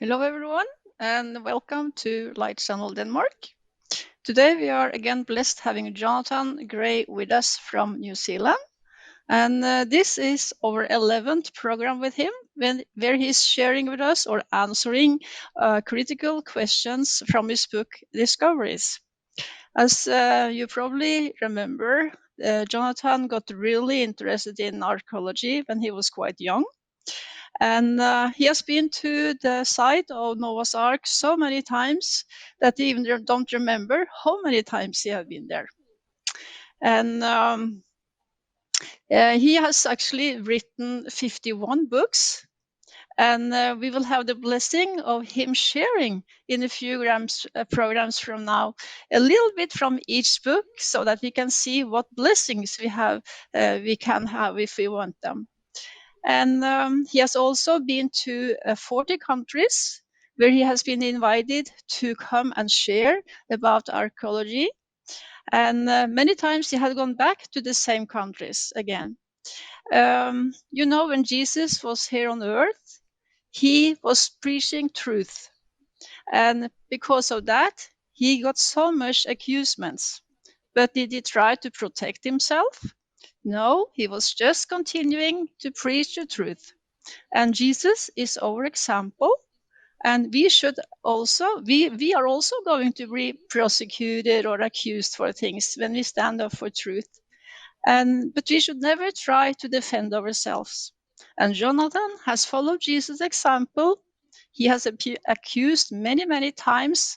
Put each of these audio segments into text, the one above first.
Hello everyone and welcome to Light Channel Denmark. Today we are again blessed having Jonathan Gray with us from New Zealand. And this is our 11th program with him where he's sharing with us or answering critical questions from his book Discoveries. As you probably remember, Jonathan got really interested in archaeology when he was quite young. And he has been to the site of Noah's Ark so many times that he even don't remember how many times he has been there. And he has actually written 51 books. And we will have the blessing of him sharing in a few programs from now a little bit from each book so that we can see what blessings we can have if we want them. And he has also been to 40 countries where he has been invited to come and share about archaeology. And many times he had gone back to the same countries again. When Jesus was here on earth, he was preaching truth. And because of that, he got so much accusements. But did he try to protect himself? No, he was just continuing to preach the truth. And Jesus is our example. And we are also going to be prosecuted or accused for things when we stand up for truth. But we should never try to defend ourselves. And Jonathan has followed Jesus' example. He has accused many, many times,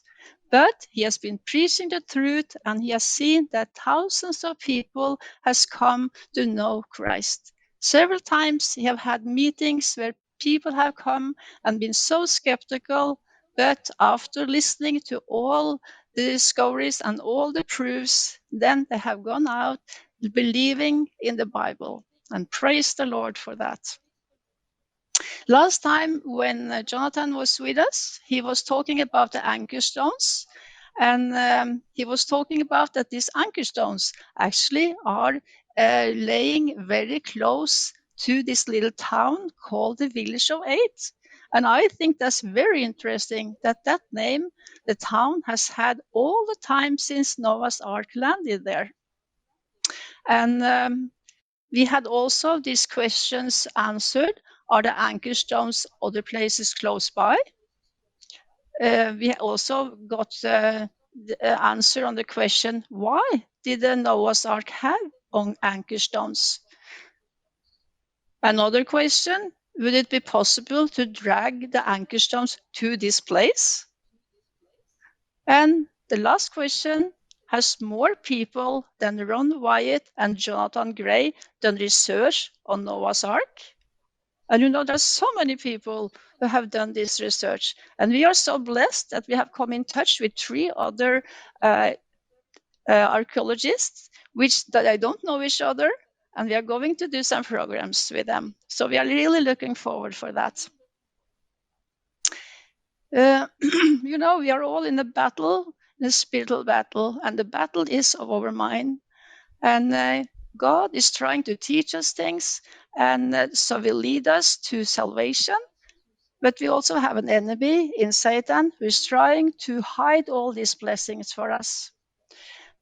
but he has been preaching the truth, and he has seen that thousands of people has come to know Christ. Several times he have had meetings where people have come and been so skeptical, but after listening to all the discoveries and all the proofs, then they have gone out believing in the Bible, and praise the Lord for that. Last time when Jonathan was with us, he was talking about the anchor stones, and he was talking about that these anchor stones actually are laying very close to this little town called the Village of Eight. And I think that's very interesting that name the town has had all the time since Noah's Ark landed there. And we had also these questions answered. Are the anchor stones other places close by? We also got the answer on the question, why did the Noah's Ark have anchor stones? Another question, would it be possible to drag the anchor stones to this place? And the last question, has more people than Ron Wyatt and Jonathan Gray done research on Noah's Ark? And there's so many people who have done this research. And we are so blessed that we have come in touch with 3 other archaeologists, that I don't know each other. And we are going to do some programs with them. So we are really looking forward for that. We are all in a battle, in a spiritual battle, and the battle is of our mind. And God is trying to teach us things, and so will lead us to salvation. But we also have an enemy in Satan who is trying to hide all these blessings for us.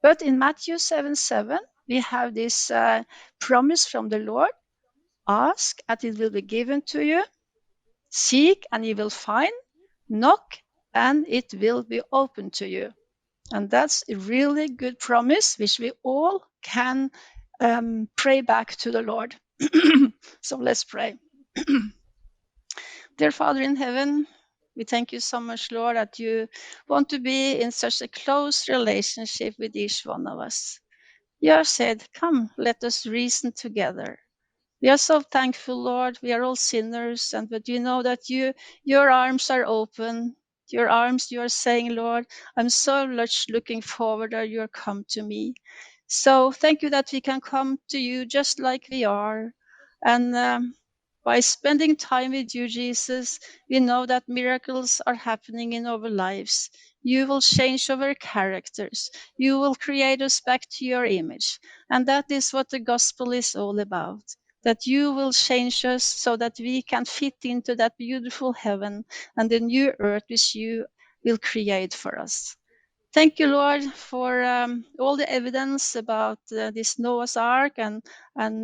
But in Matthew 7:7, we have this promise from the Lord: ask and it will be given to you, seek and you will find, knock and it will be open to you. And that's a really good promise, which we all can pray back to the Lord. So let's pray. Dear Father in heaven, we thank you so much, Lord, that you want to be in such a close relationship with each one of us. You have said, come, let us reason together. We are so thankful, Lord. We are all sinners, but you know that your arms are open. Your arms, you are saying, Lord, I'm so much looking forward that you come to me. So thank you that we can come to you just like we are. And by spending time with you, Jesus, we know that miracles are happening in our lives. You will change our characters. You will create us back to your image. And that is what the gospel is all about. that you will change us so that we can fit into that beautiful heaven and the new earth which you will create for us. Thank you, Lord, for all the evidence about this Noah's Ark and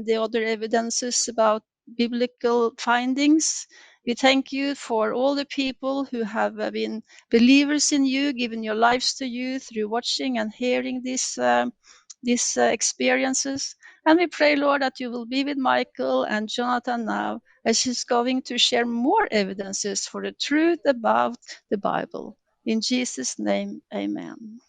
the other evidences about biblical findings. We thank you for all the people who have been believers in you, given your lives to you through watching and hearing these experiences. And we pray, Lord, that you will be with Michael and Jonathan now as he's going to share more evidences for the truth about the Bible. In Jesus' name, amen.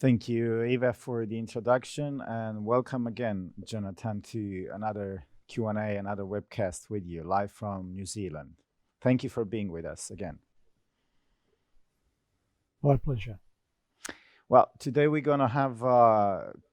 Thank you, Eva, for the introduction, and welcome again, Jonathan, to another Q&A, another webcast with you, live from New Zealand. Thank you for being with us again. My pleasure. Well, today we're going to have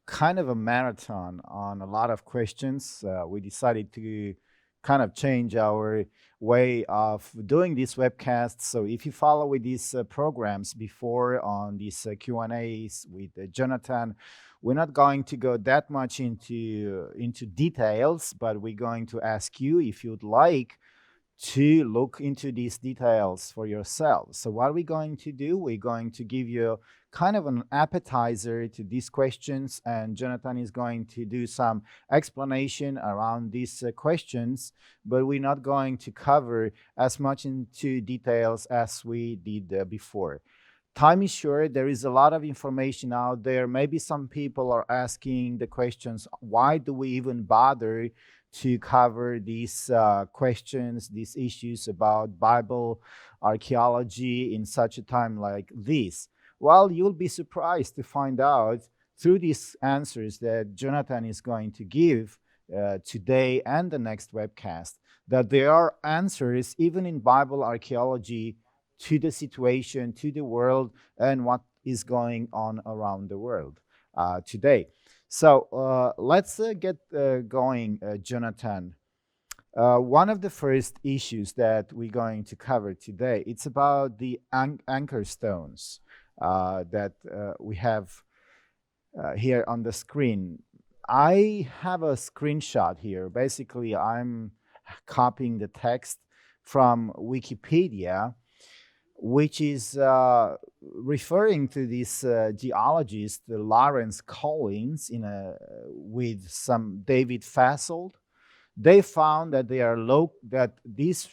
kind of a marathon on a lot of questions. We decided to kind of change our way of doing these webcasts. So if you follow with these programs before on these Q&As with Jonathan, we're not going to go that much into details, but we're going to ask you if you'd like to look into these details for yourselves. So what we're going to do, we're going to give you kind of an appetizer to these questions, and Jonathan is going to do some explanation around these questions, but we're not going to cover as much into details as we did before. Time is short. There is a lot of information out there. Maybe some people are asking the questions, why do we even bother to cover these questions, these issues about Bible archaeology in such a time like this? Well, you'll be surprised to find out through these answers that Jonathan is going to give today and the next webcast that there are answers even in Bible archaeology to the situation, to the world, and what is going on around the world today. So let's get going, Jonathan. One of the first issues that we're going to cover today, it's about the anchor stones that we have here on the screen. I have a screenshot here. Basically, I'm copying the text from Wikipedia, which is referring to this geologist, Lawrence Collins, with some David Fasold. They found that that these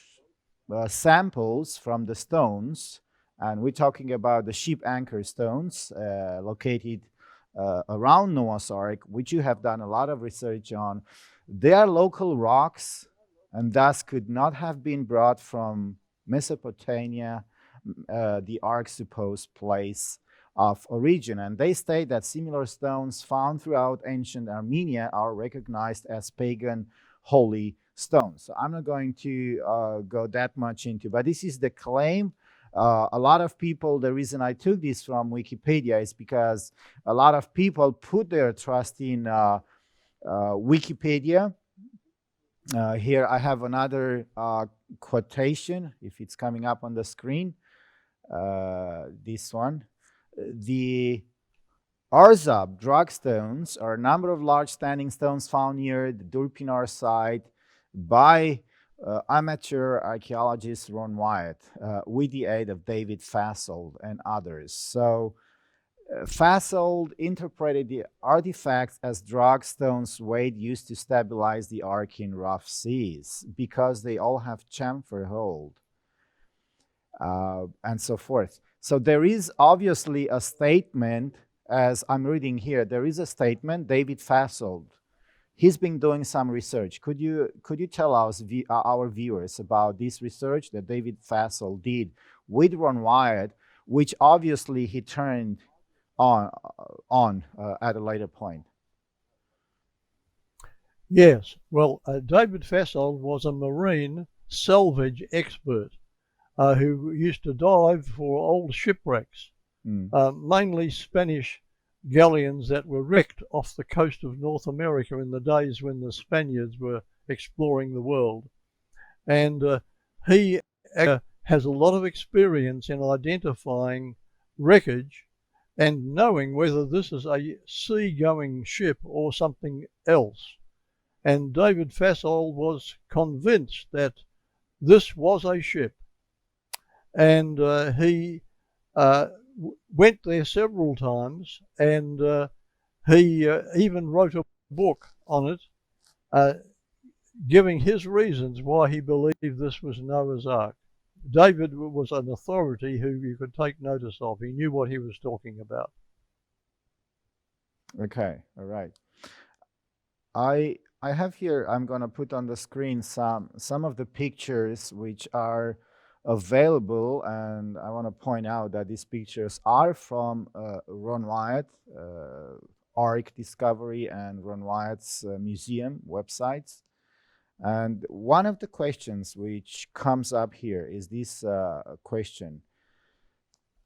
samples from the stones, and we're talking about the ship anchor stones located around Noah's Ark, which you have done a lot of research on. They are local rocks, and thus could not have been brought from Mesopotamia, the ark's supposed place of origin. And they state that similar stones found throughout ancient Armenia are recognized as pagan holy stones. So I'm not going to go that much into, but this is the claim A lot of people, the reason I took this from Wikipedia is because a lot of people put their trust in Wikipedia. Here I have another quotation, if it's coming up on the screen. This one. The Arzab dragstones are a number of large standing stones found near the Durpinar site by amateur archaeologist Ron Wyatt with the aid of David Fasold and others. So Fasold interpreted the artifacts as dragstones Wade used to stabilize the ark in rough seas because they all have chamfer hold and so forth. So there is obviously a statement, as I'm reading here, there is a statement, David Fasold. He's been doing some research. Could you tell us, our viewers, about this research that David Fasold did with Ron Wyatt, which obviously he turned on at a later point? Yes, well, David Fasold was a marine salvage expert who used to dive for old shipwrecks, mainly Spanish galleons that were wrecked off the coast of North America in the days when the Spaniards were exploring the world. And he has a lot of experience in identifying wreckage and knowing whether this is a sea-going ship or something else. And David Fasold was convinced that this was a ship. And he went there several times, and he even wrote a book on it, giving his reasons why he believed this was Noah's Ark. David was an authority who you could take notice of. He knew what he was talking about. Okay, all right. I have here, I'm going to put on the screen some of the pictures which are available, and I want to point out that these pictures are from Ron Wyatt, Ark Discovery, and Ron Wyatt's museum websites. And one of the questions which comes up here is this question,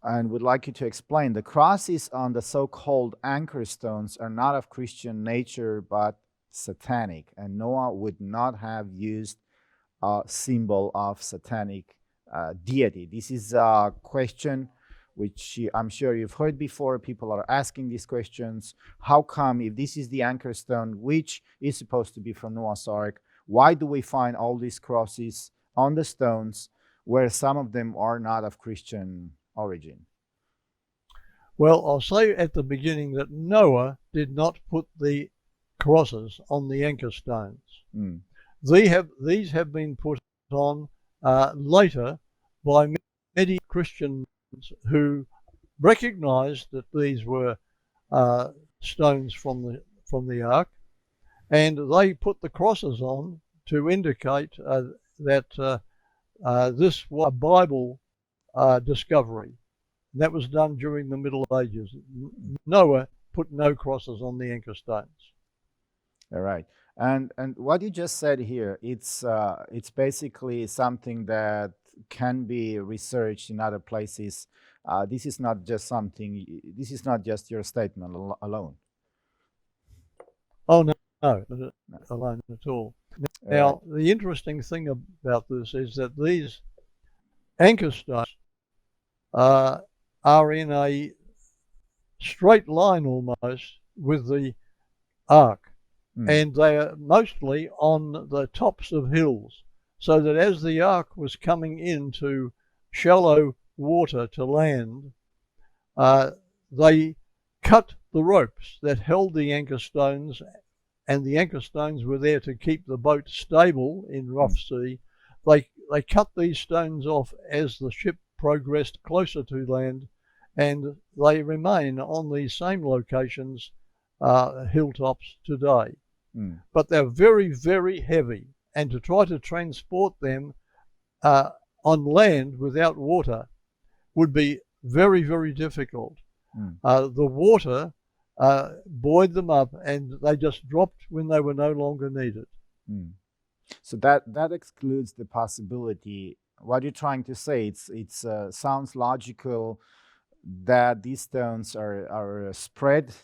and would like you to explain. The crosses on the so-called anchor stones are not of Christian nature, but satanic, and Noah would not have used a symbol of satanic deity. This is a question which I'm sure you've heard before. People are asking these questions. How come, if this is the anchor stone, which is supposed to be from Noah's Ark, why do we find all these crosses on the stones where some of them are not of Christian origin? Well, I'll say at the beginning that Noah did not put the crosses on the anchor stones. These have been put on later by many Christians who recognized that these were stones from the ark, and they put the crosses on to indicate that this was a Bible discovery. That was done during the Middle Ages. Noah put no crosses on the anchor stones. All right. And what you just said here, it's basically something that can be researched in other places. This is not just your statement alone. Oh, no, not alone at all. Now, the interesting thing about this is that these anchor stones are in a straight line almost with the ark. And they are mostly on the tops of hills, so that as the ark was coming into shallow water to land, they cut the ropes that held the anchor stones, and the anchor stones were there to keep the boat stable in rough sea. They cut these stones off as the ship progressed closer to land, and they remain on these same locations, hilltops, today. But they're very, very heavy, and to try to transport them on land without water would be very, very difficult. The water buoyed them up, and they just dropped when they were no longer needed. So that excludes the possibility what you're trying to say. It's sounds logical that these stones are spread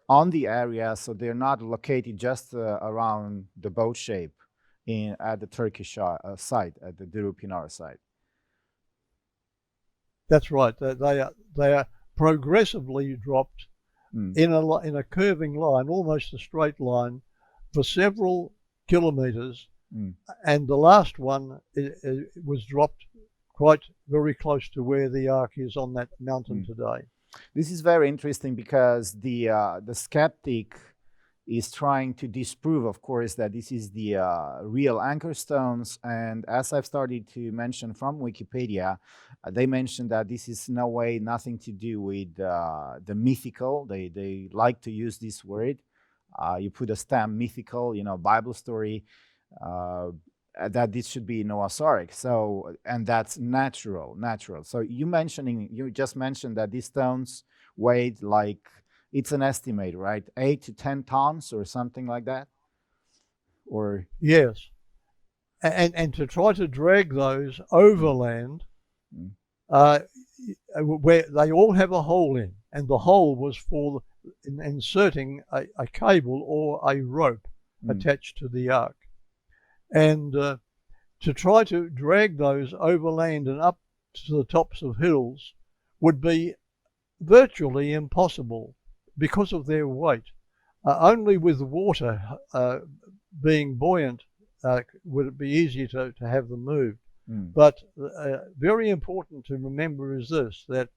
on the area, so they're not located just around the boat shape at the Turkish site, at the Dirupinara site. That's right. They are progressively dropped in a curving line, almost a straight line, for several kilometres, and the last one was dropped quite very close to where the ark is on that mountain today. This is very interesting because the skeptic is trying to disprove, of course, that this is the real anchor stones. And as I've started to mention from Wikipedia, they mentioned that this is no way nothing to do with the mythical. They like to use this word. You put a stamp mythical, Bible story, that this should be Noah's Ark. So, and that's natural. So you just mentioned that these stones weighed like, it's an estimate, right? 8 to 10 tons or something like that? Or yes. And to try to drag those overland, where they all have a hole in, and the hole was for inserting a cable or a rope attached to the ark. And to try to drag those overland and up to the tops of hills would be virtually impossible because of their weight. Only with water being buoyant would it be easy to have them moved. But very important to remember is this, that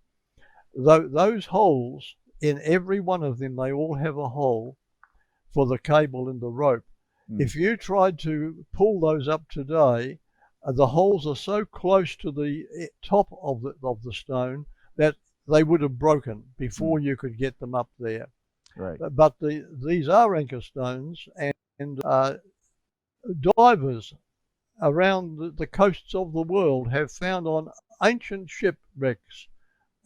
those holes, in every one of them, they all have a hole for the cable and the rope. If you tried to pull those up today, the holes are so close to the top of the stone that they would have broken before you could get them up there. Right. But these are anchor stones, and divers around the coasts of the world have found on ancient shipwrecks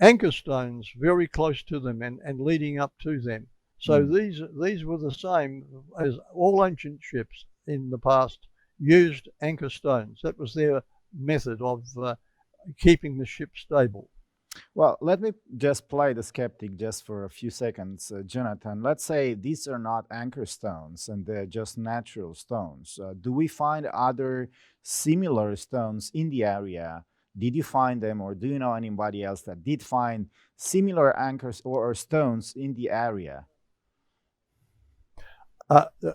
anchor stones very close to them and leading up to them. So these were the same as all ancient ships in the past used anchor stones. That was their method of keeping the ship stable. Well, let me just play the skeptic just for a few seconds, Jonathan. Let's say these are not anchor stones and they're just natural stones. Do we find other similar stones in the area? Did you find them, or do you know anybody else that did find similar anchors or stones in the area?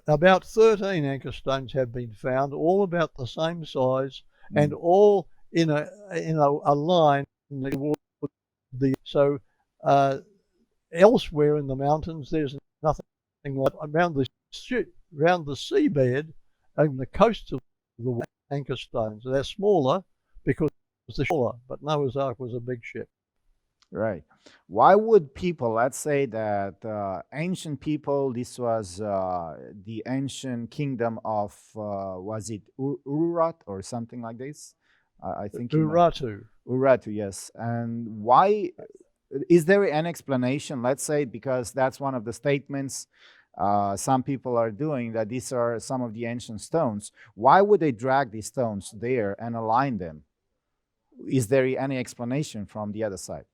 About 13 anchor stones have been found, all about the same size and all in a line. So elsewhere in the mountains, there's nothing like around the seabed and the coast of the anchor stones. They're smaller because they're smaller, but Noah's Ark was a big ship. Right. Why would people, let's say that ancient people, this was the ancient kingdom of, was it Urat or something like this? I think Urartu. Urartu, yes. And why, is there an explanation, let's say, because that's one of the statements some people are doing, that these are some of the ancient stones. Why would they drag these stones there and align them? Is there any explanation from the other side?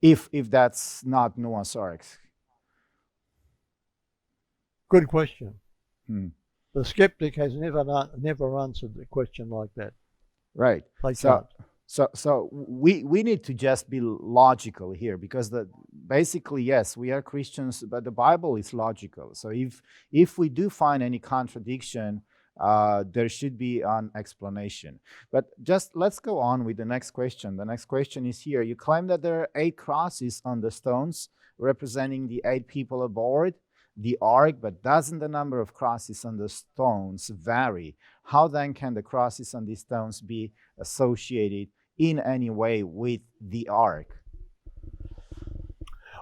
If that's not Noah's Ark? Good question. The skeptic has never answered a question like that. Right. So we need to just be logical here, because basically, yes, we are Christians, but the Bible is logical. So if we do find any contradiction, there should be an explanation. But just let's go on with the next question. The next question is here. You claim that there are 8 crosses on the stones representing the 8 people aboard the ark, but doesn't the number of crosses on the stones vary? How then can the crosses on these stones be associated in any way with the ark?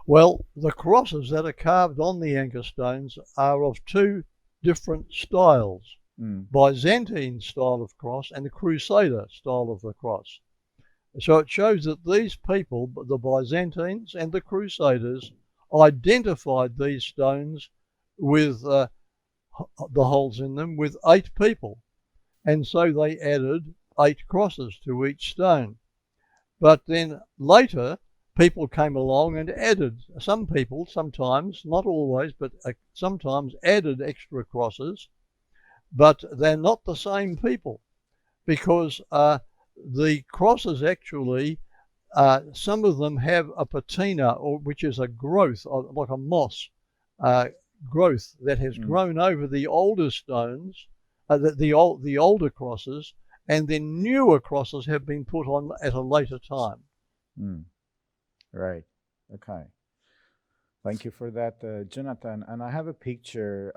Well, the crosses that are carved on the anchor stones are of 2 different styles. Byzantine style of cross and the Crusader style of the cross. So it shows that these people, the Byzantines and the Crusaders, identified these stones with the holes in them with 8 people. And so they added 8 crosses to each stone. But then later, people came along and added, some people sometimes, not always, but sometimes added extra crosses, but they're not the same people, because the crosses actually, some of them have a patina, or which is a growth, like a moss growth that has grown over the older stones, the older crosses, and then newer crosses have been put on at a later time. Right. Okay. Thank you for that, Jonathan. And I have a picture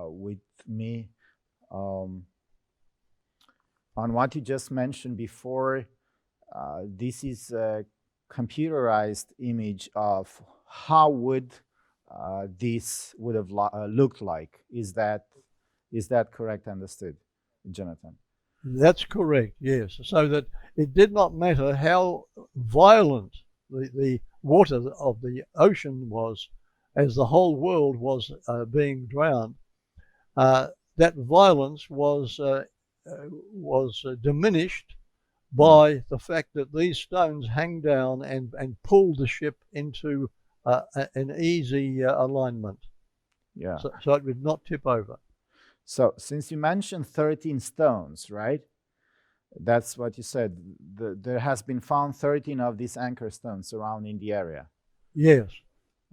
with me on what you just mentioned before. This is a computerized image of how would this would have looked like. Is that correct understood, Jonathan? That's correct, yes. So that it did not matter how violent the water of the ocean was, as the whole world was being drowned, that violence was diminished by the fact that these stones hang down and pulled the ship into an easy alignment. Yeah. So it would not tip over. So since you mentioned 13 stones, right? That's what you said. There has been found 13 of these anchor stones surrounding the area. Yes.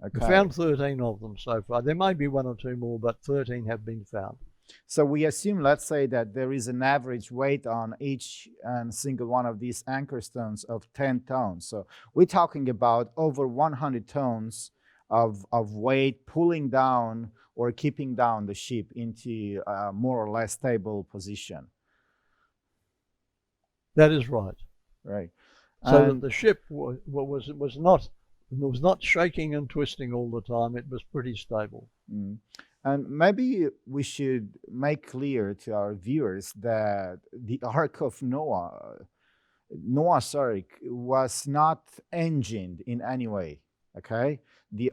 Okay. We found 13 of them so far. There may be one or two more, but 13 have been found. So we assume, let's say, that there is an average weight on each and single one of these anchor stones of 10 tons. So we're talking about over 100 tons of weight pulling down or keeping down the ship into a more or less stable position. That is right. Right. So that the ship was not shaking and twisting all the time. It was pretty stable. And maybe we should make clear to our viewers that the Ark of Noah, Noah's Ark, was not engined in any way. Okay, the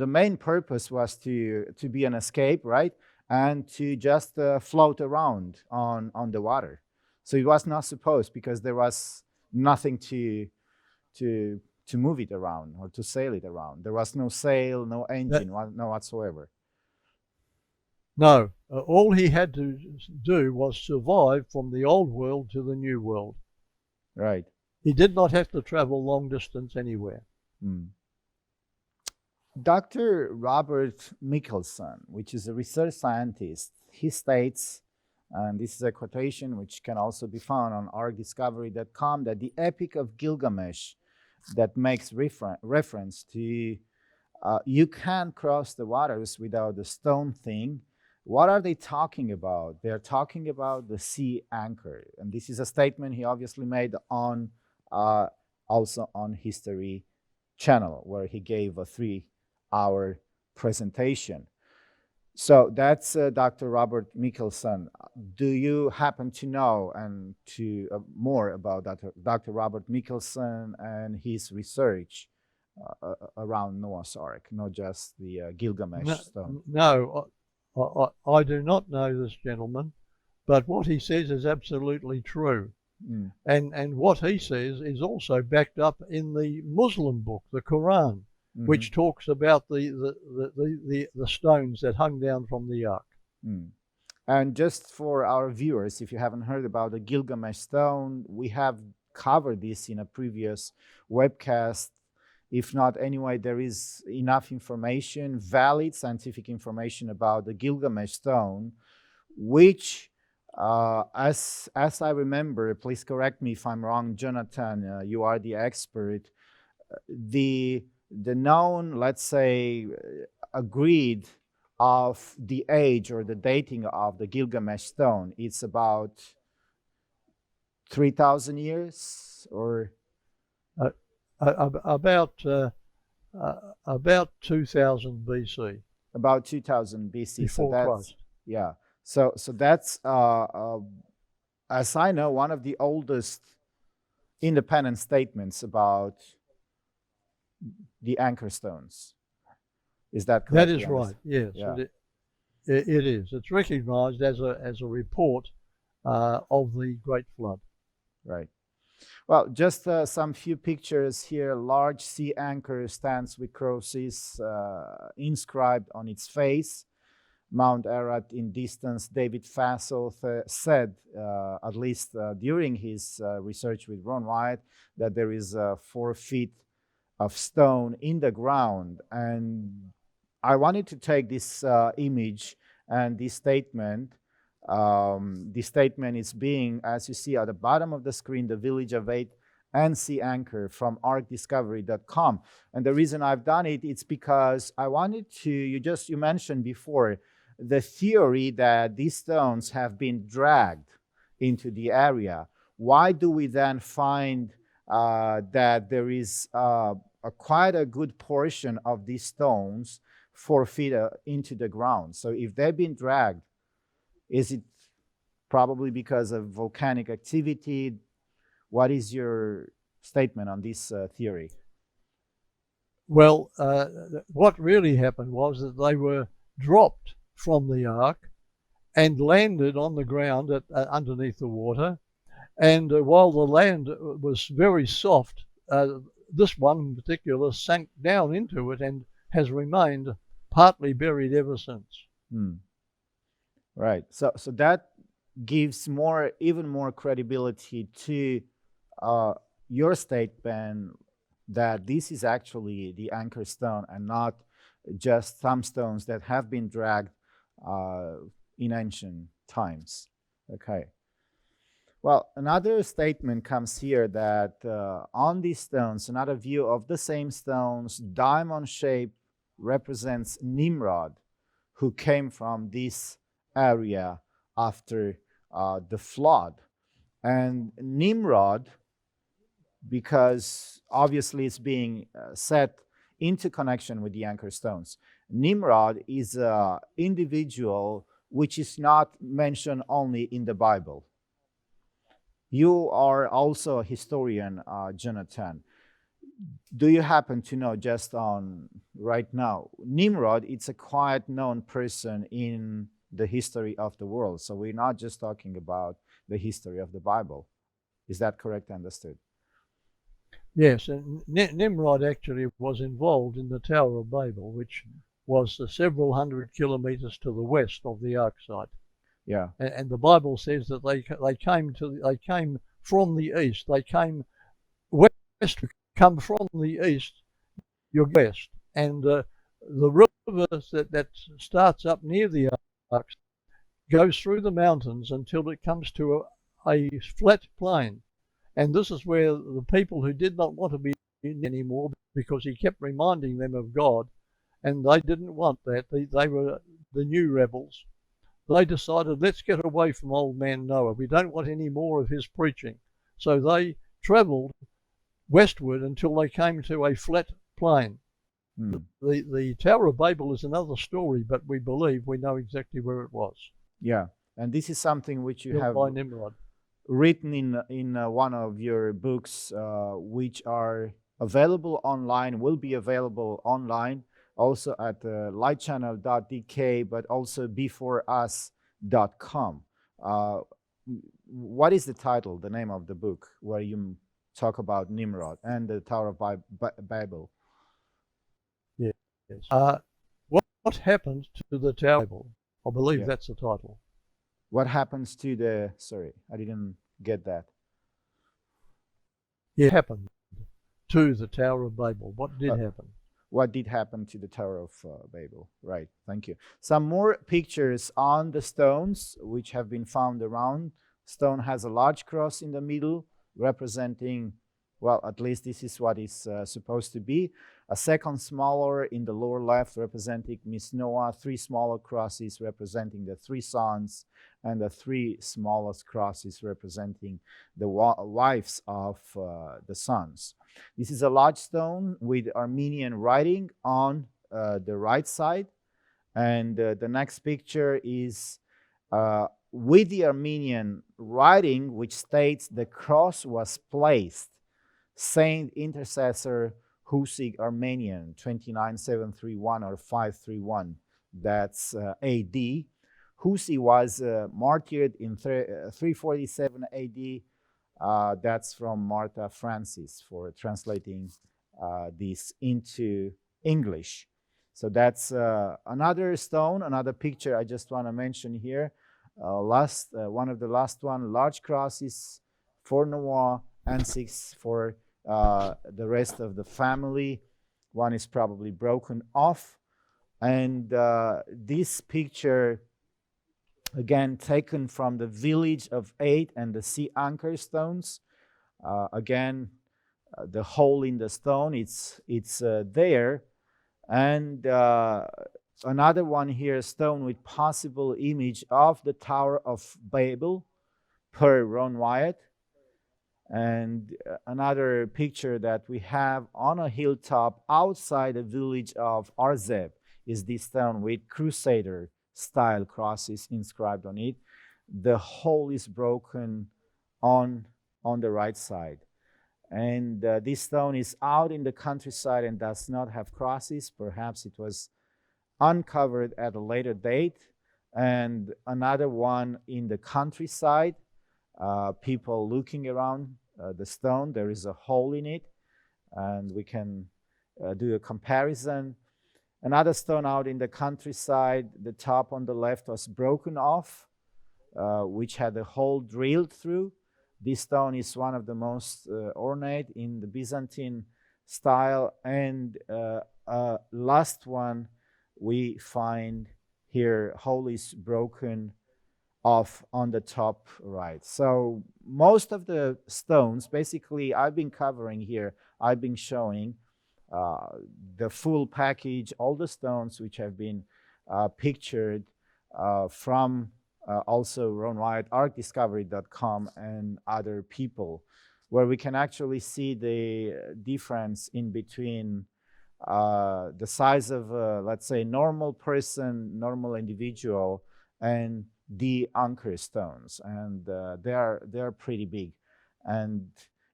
main purpose was to be an escape, right, and to just float around on the water. So it was not supposed, because there was nothing to move it around or to sail it around. There was no sail, no engine, no whatsoever. No, all he had to do was survive from the old world to the new world. Right. He did not have to travel long distance anywhere. Dr. Robert Michelson, which is a research scientist, he states, and this is a quotation which can also be found on arkdiscovery.com, that the Epic of Gilgamesh, that makes reference to you can't cross the waters without the stone thing. What are they talking about? They're talking about the sea anchor. And this is a statement he obviously made on also on History Channel, where he gave a 3-hour presentation. So that's Dr. Robert Michelson. Do you happen to know and to more about Dr. Robert Michelson and his research around Noah's Ark, not just the Gilgamesh stone? No, I do not know this gentleman, but what he says is absolutely true. And what he says is also backed up in the Muslim book, the Quran, which talks about the stones that hung down from the ark. And just for our viewers, if you haven't heard about the Gilgamesh stone, we have covered this in a previous webcast. If not, anyway, there is enough information, valid scientific information about the Gilgamesh stone, which, as I remember, please correct me if I'm wrong, Jonathan, you are the expert, the known, let's say, agreed of the age or the dating of the Gilgamesh stone, it's about 3,000 years or about 2000 BC. About 2000 BC. Before Christ. Yeah. So that's as I know, one of the oldest independent statements about the anchor stones. Is that correct? That is right. Yes, yeah. It is. It's recognized as a report of the Great Flood. Right. Well, just some few pictures here. Large sea anchor stands with crosses inscribed on its face. Mount Ararat in distance. David Fassel said, at least during his research with Ron Wyatt, that there is 4 feet of stone in the ground. And I wanted to take this image and this statement. This statement is being, as you see at the bottom of the screen, the village of 8 and sea anchor from arcdiscovery.com. And the reason I've done it, it's because I wanted to, you mentioned before, the theory that these stones have been dragged into the area. Why do we then find that there is quite a good portion of these stones 4 feet into the ground? So if they've been dragged, is it probably because of volcanic activity? What is your statement on this theory? Well, what really happened was that they were dropped from the ark and landed on the ground underneath the water. And while the land was very soft, this one in particular sank down into it and has remained partly buried ever since. Right. So that gives even more credibility to your statement that this is actually the anchor stone and not just some stones that have been dragged in ancient times. Okay. Well, another statement comes here that on these stones, another view of the same stones, diamond shape represents Nimrod, who came from this area after the flood. And Nimrod, because obviously it's being set into connection with the anchor stones, Nimrod is an individual which is not mentioned only in the Bible. You are also a historian, Jonathan. Do you happen to know, just on right now, Nimrod, it's a quite known person in the history of the world. So we're not just talking about the history of the Bible. Is that correct understood? Yes, and Nimrod actually was involved in the Tower of Babel, which was several hundred kilometers to the west of the ark site. Yeah. And the Bible says that they came from the east. They came west. Come from the east, you're west, and the river that starts up near the ark goes through the mountains until it comes to a flat plain. And this is where the people who did not want to be in anymore, because he kept reminding them of God, and they didn't want that. They were the new rebels. They decided, let's get away from old man Noah. We don't want any more of his preaching. So they traveled westward until they came to a flat plain. The Tower of Babel is another story, but we believe we know exactly where it was. Yeah, and this is something which you have by Nimrod. Written in one of your books, which are available online, will be available online, also at lightchannel.dk, but also beforeus.com. What is the title, the name of the book, where you talk about Nimrod and the Tower of Babel? Yes. What happened to the Tower of Babel? I believe that's the title. What happens to the... Sorry, I didn't get that. It happened to the Tower of Babel. What did happen? What did happen to the Tower of Babel? Right, thank you. Some more pictures on the stones which have been found around. Stone has a large cross in the middle representing, well, at least this is what it's supposed to be. A second smaller in the lower left representing Miss Noah, 3 smaller crosses representing the 3 sons, and the 3 smallest crosses representing the wives of the sons. This is a large stone with Armenian writing on the right side. And the next picture is with the Armenian writing, which states the cross was placed Saint Intercessor Husig Armenian 29731 or 531. That's AD. Husi was martyred in 347 AD That's from Martha Francis for translating this into English. So that's another stone, another picture I just want to mention here. One of the last one, large crosses for Noah and 6 for the rest of the family. One is probably broken off. And this picture, again, taken from the village of 8 and the sea anchor stones. Again, the hole in the stone, it's there. And another one here, stone with possible image of the Tower of Babel per Ron Wyatt. And another picture that we have on a hilltop outside the village of Arzeb is this stone with crusader style crosses inscribed on it. The hole is broken on the right side. And this stone is out in the countryside and does not have crosses. Perhaps it was uncovered at a later date. And another one in the countryside, people looking around the stone, there is a hole in it, and we can do a comparison. Another stone out in the countryside, the top on the left was broken off, which had a hole drilled through. This stone is one of the most ornate in the Byzantine style. And last one we find here, hole is broken off on the top right. So most of the stones, basically, I've been covering here, I've been showing the full package, all the stones which have been pictured from also Ron Wyatt, arcdiscovery.com, and other people, where we can actually see the difference in between the size of, let's say, normal person, normal individual, and the anchor stones, and they are pretty big. And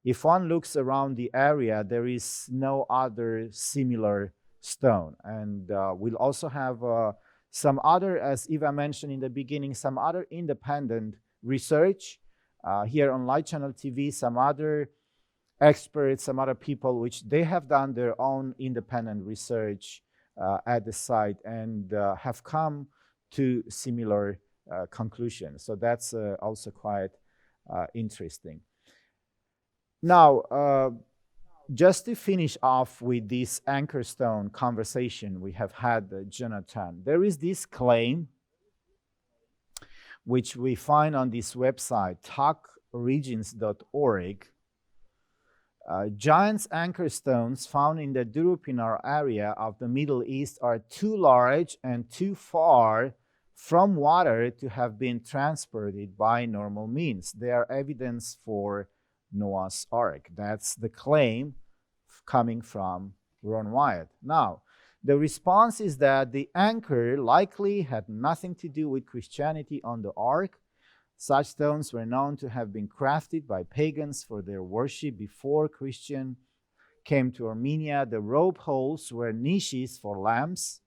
if one looks around the area, there is no other similar stone. And we'll also have some other, as Eva mentioned in the beginning, some other independent research here on Light Channel TV, some other experts, some other people, which they have done their own independent research at the site and have come to similar conclusions. So that's also quite interesting. Now, just to finish off with this anchor stone conversation we have had, Jonathan, there is this claim which we find on this website, talkorigins.org. Giant anchor stones found in the Durupinar area of the Middle East are too large and too far from water to have been transported by normal means. They are evidence for Noah's Ark. That's the claim coming from Ron Wyatt. Now, the response is that the anchor likely had nothing to do with Christianity on the Ark. Such stones were known to have been crafted by pagans for their worship before Christian came to Armenia. The rope holes were niches for lamps.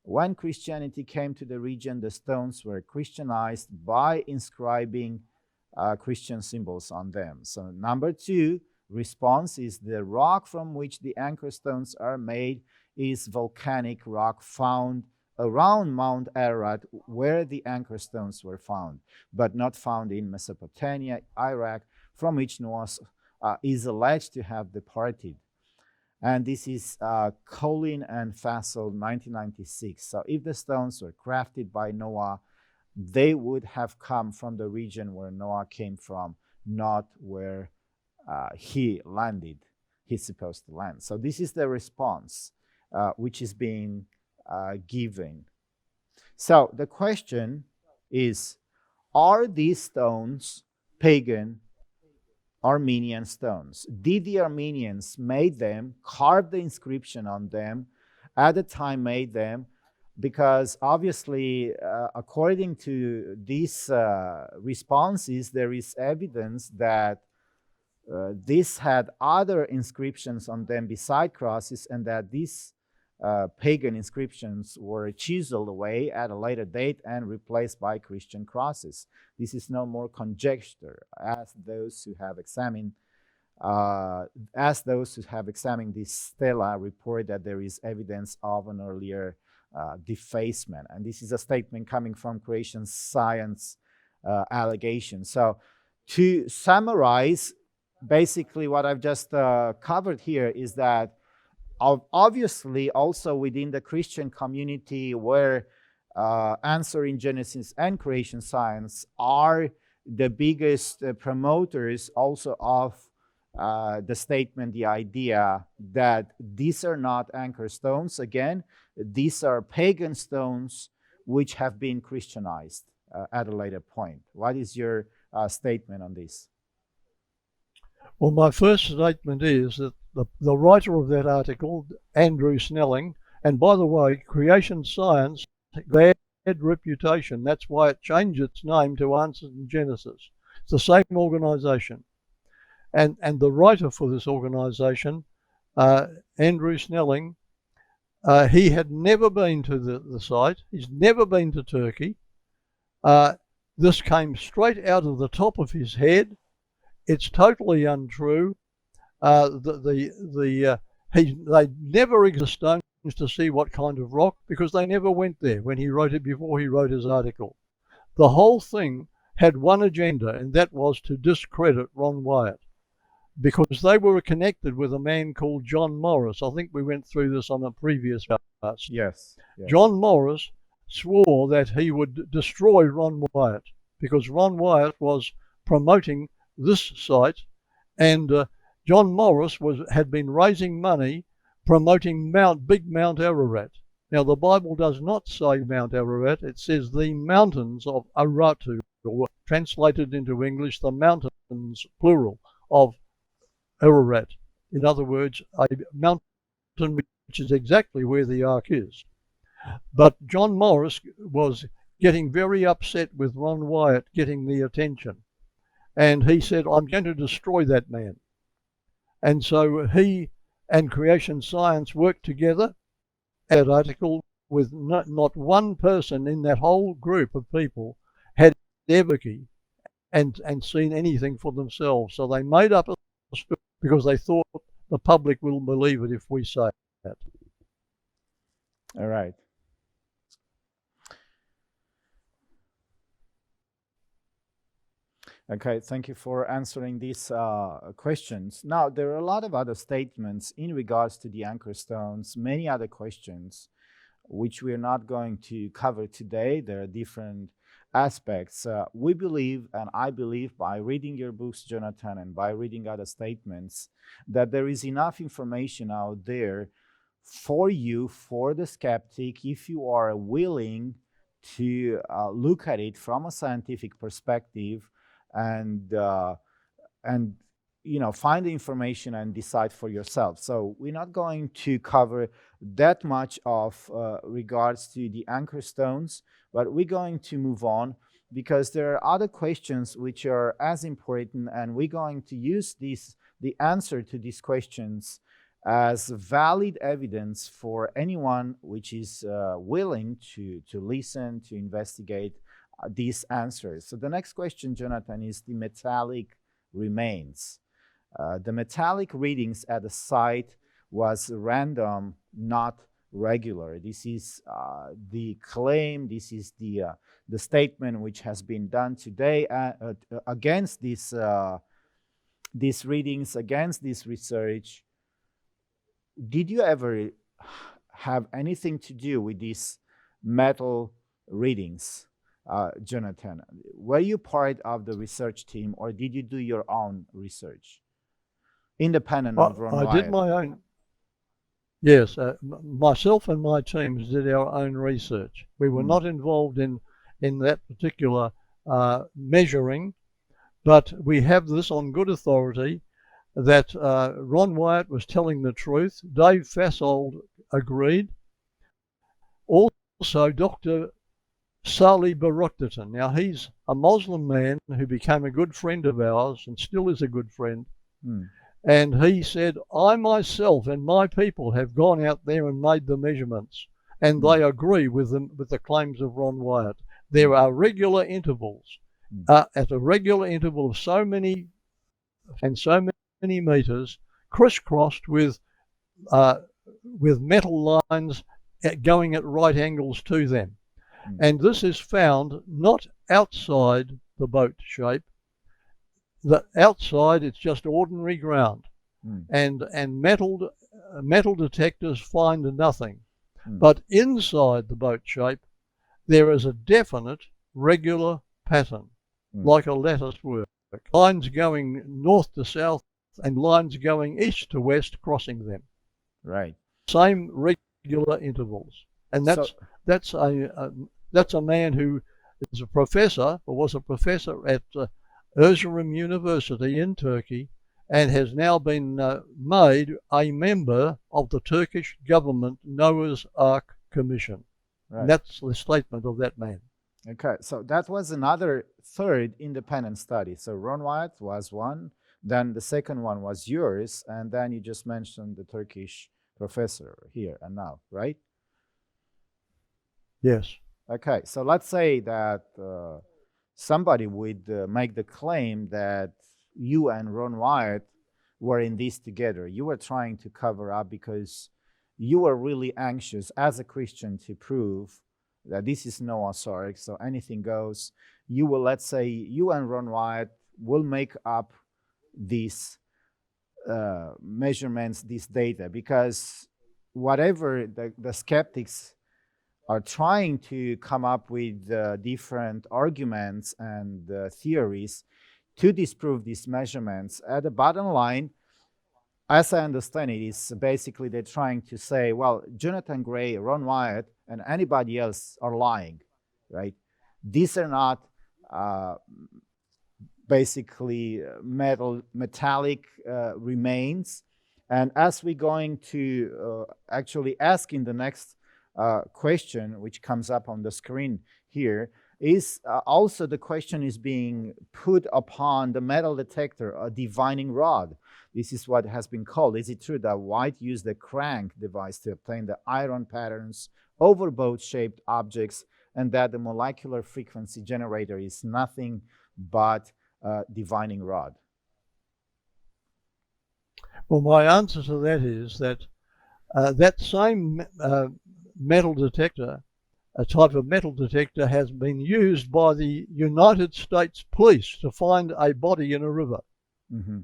When Christianity came to the region, the stones were Christianized by inscribing Christian symbols on them. So number 2 response is the rock from which the anchor stones are made is volcanic rock found around Mount Ararat, where the anchor stones were found, but not found in Mesopotamia, Iraq, from which Noah is alleged to have departed. And this is Colin and Fassel, 1996. So if the stones were crafted by Noah, they would have come from the region where Noah came from, not where he landed, he's supposed to land. So this is the response which is being given. So the question is, are these stones pagan Armenian stones? Did the Armenians made them, carve the inscription on them, at the time made them? Because obviously, according to these responses, there is evidence that this had other inscriptions on them beside crosses, and that these pagan inscriptions were chiseled away at a later date and replaced by Christian crosses. This is no more conjecture, as those who have examined this stela report that there is evidence of an earlier defacement. And this is a statement coming from creation science allegation. So to summarize, basically what I've just covered here is that obviously also within the Christian community, where answering Genesis and creation science are the biggest promoters also of the statement, the idea that these are not anchor stones. Again, these are pagan stones which have been Christianized at a later point. What is your statement on this? Well, my first statement is that the writer of that article, Andrew Snelling, and by the way, creation science, bad reputation. That's why it changed its name to Answers in Genesis. It's the same organisation. And the writer for this organisation, Andrew Snelling, he had never been to the site. He's never been to Turkey. This came straight out of the top of his head. It's totally untrue. They never examined stones to see what kind of rock, because they never went there when he wrote it, before he wrote his article. The whole thing had one agenda, and that was to discredit Ron Wyatt, because they were connected with a man called John Morris. I think we went through this on a previous podcast. Yes. John Morris swore that he would destroy Ron Wyatt because Ron Wyatt was promoting this site, and John Morris had been raising money promoting Big Mount Ararat. Now, the Bible does not say Mount Ararat. It says the mountains of Aratu, or translated into English, the mountains, plural, of Ararat. In other words, a mountain which is exactly where the ark is. But John Morris was getting very upset with Ron Wyatt getting the attention. And he said, I'm going to destroy that man. And so he and creation science worked together. That article, with not one person in that whole group of people had ever and seen anything for themselves. So they made up a story because they thought the public will believe it if we say that. All right. Okay, thank you for answering these questions. Now, there are a lot of other statements in regards to the anchor stones, many other questions, which we're not going to cover today. There are different aspects. We believe, and I believe, by reading your books, Jonathan, and by reading other statements, that there is enough information out there for you, for the skeptic, if you are willing to look at it from a scientific perspective, and find the information and decide for yourself. So we're not going to cover that much of regards to the anchor stones, but we're going to move on because there are other questions which are as important, and we're going to use the answer to these questions as valid evidence for anyone which is willing to listen, to investigate these answers. So the next question, Jonathan, is the metallic remains. The metallic readings at the site was random, not regular. This is the claim, this is the statement which has been done today against these readings, against this research. Did you ever have anything to do with these metal readings? Jonathan, were you part of the research team, or did you do your own research, independent of Ron Wyatt? I did my own. Yes, myself and my teams did our own research. We were not involved in that particular measuring, but we have this on good authority that Ron Wyatt was telling the truth. Dave Fassold agreed. Also, Dr. Salih Baruchatan. Now, he's a Muslim man who became a good friend of ours and still is a good friend. And he said, I myself and my people have gone out there and made the measurements, and they agree with the claims of Ron Wyatt. There are regular intervals, at a regular interval of so many and so many meters, crisscrossed with metal lines going at right angles to them. And this is found not outside the boat shape. The outside, it's just ordinary ground, and metal detectors find nothing. But inside the boat shape, there is a definite regular pattern, like a lattice work. Lines going north to south and lines going east to west crossing them. Right. Same regular intervals. And that's a man who is a professor, or was a professor at Erzurum University in Turkey, and has now been made a member of the Turkish government Noah's Ark Commission. Right. And that's the statement of that man. Okay, so that was another third independent study. So Ron Wyatt was one, then the second one was yours, and then you just mentioned the Turkish professor here and now, right? Yes. Okay, so let's say that somebody would make the claim that you and Ron Wyatt were in this together. You were trying to cover up because you were really anxious as a Christian to prove that this is Noah's Ark, so anything goes. You will, let's say, you and Ron Wyatt will make up these measurements, this data, because whatever the skeptics are trying to come up with different arguments and theories to disprove these measurements, at the bottom line, as I understand it, is basically they're trying to say, well, Jonathan Gray, Ron Wyatt, and anybody else are lying, right? These are not basically metallic remains. And as we're going to actually ask in the next question, which comes up on the screen here, is also the question is being put upon the metal detector, a divining rod. This is what has been called. Is it true that Wyatt used a crank device to obtain the iron patterns over boat-shaped objects, and that the molecular frequency generator is nothing but a divining rod? Well, my answer to that is that that same metal detector, a type of metal detector, has been used by the United States Police to find a body in a river. Mm-hmm.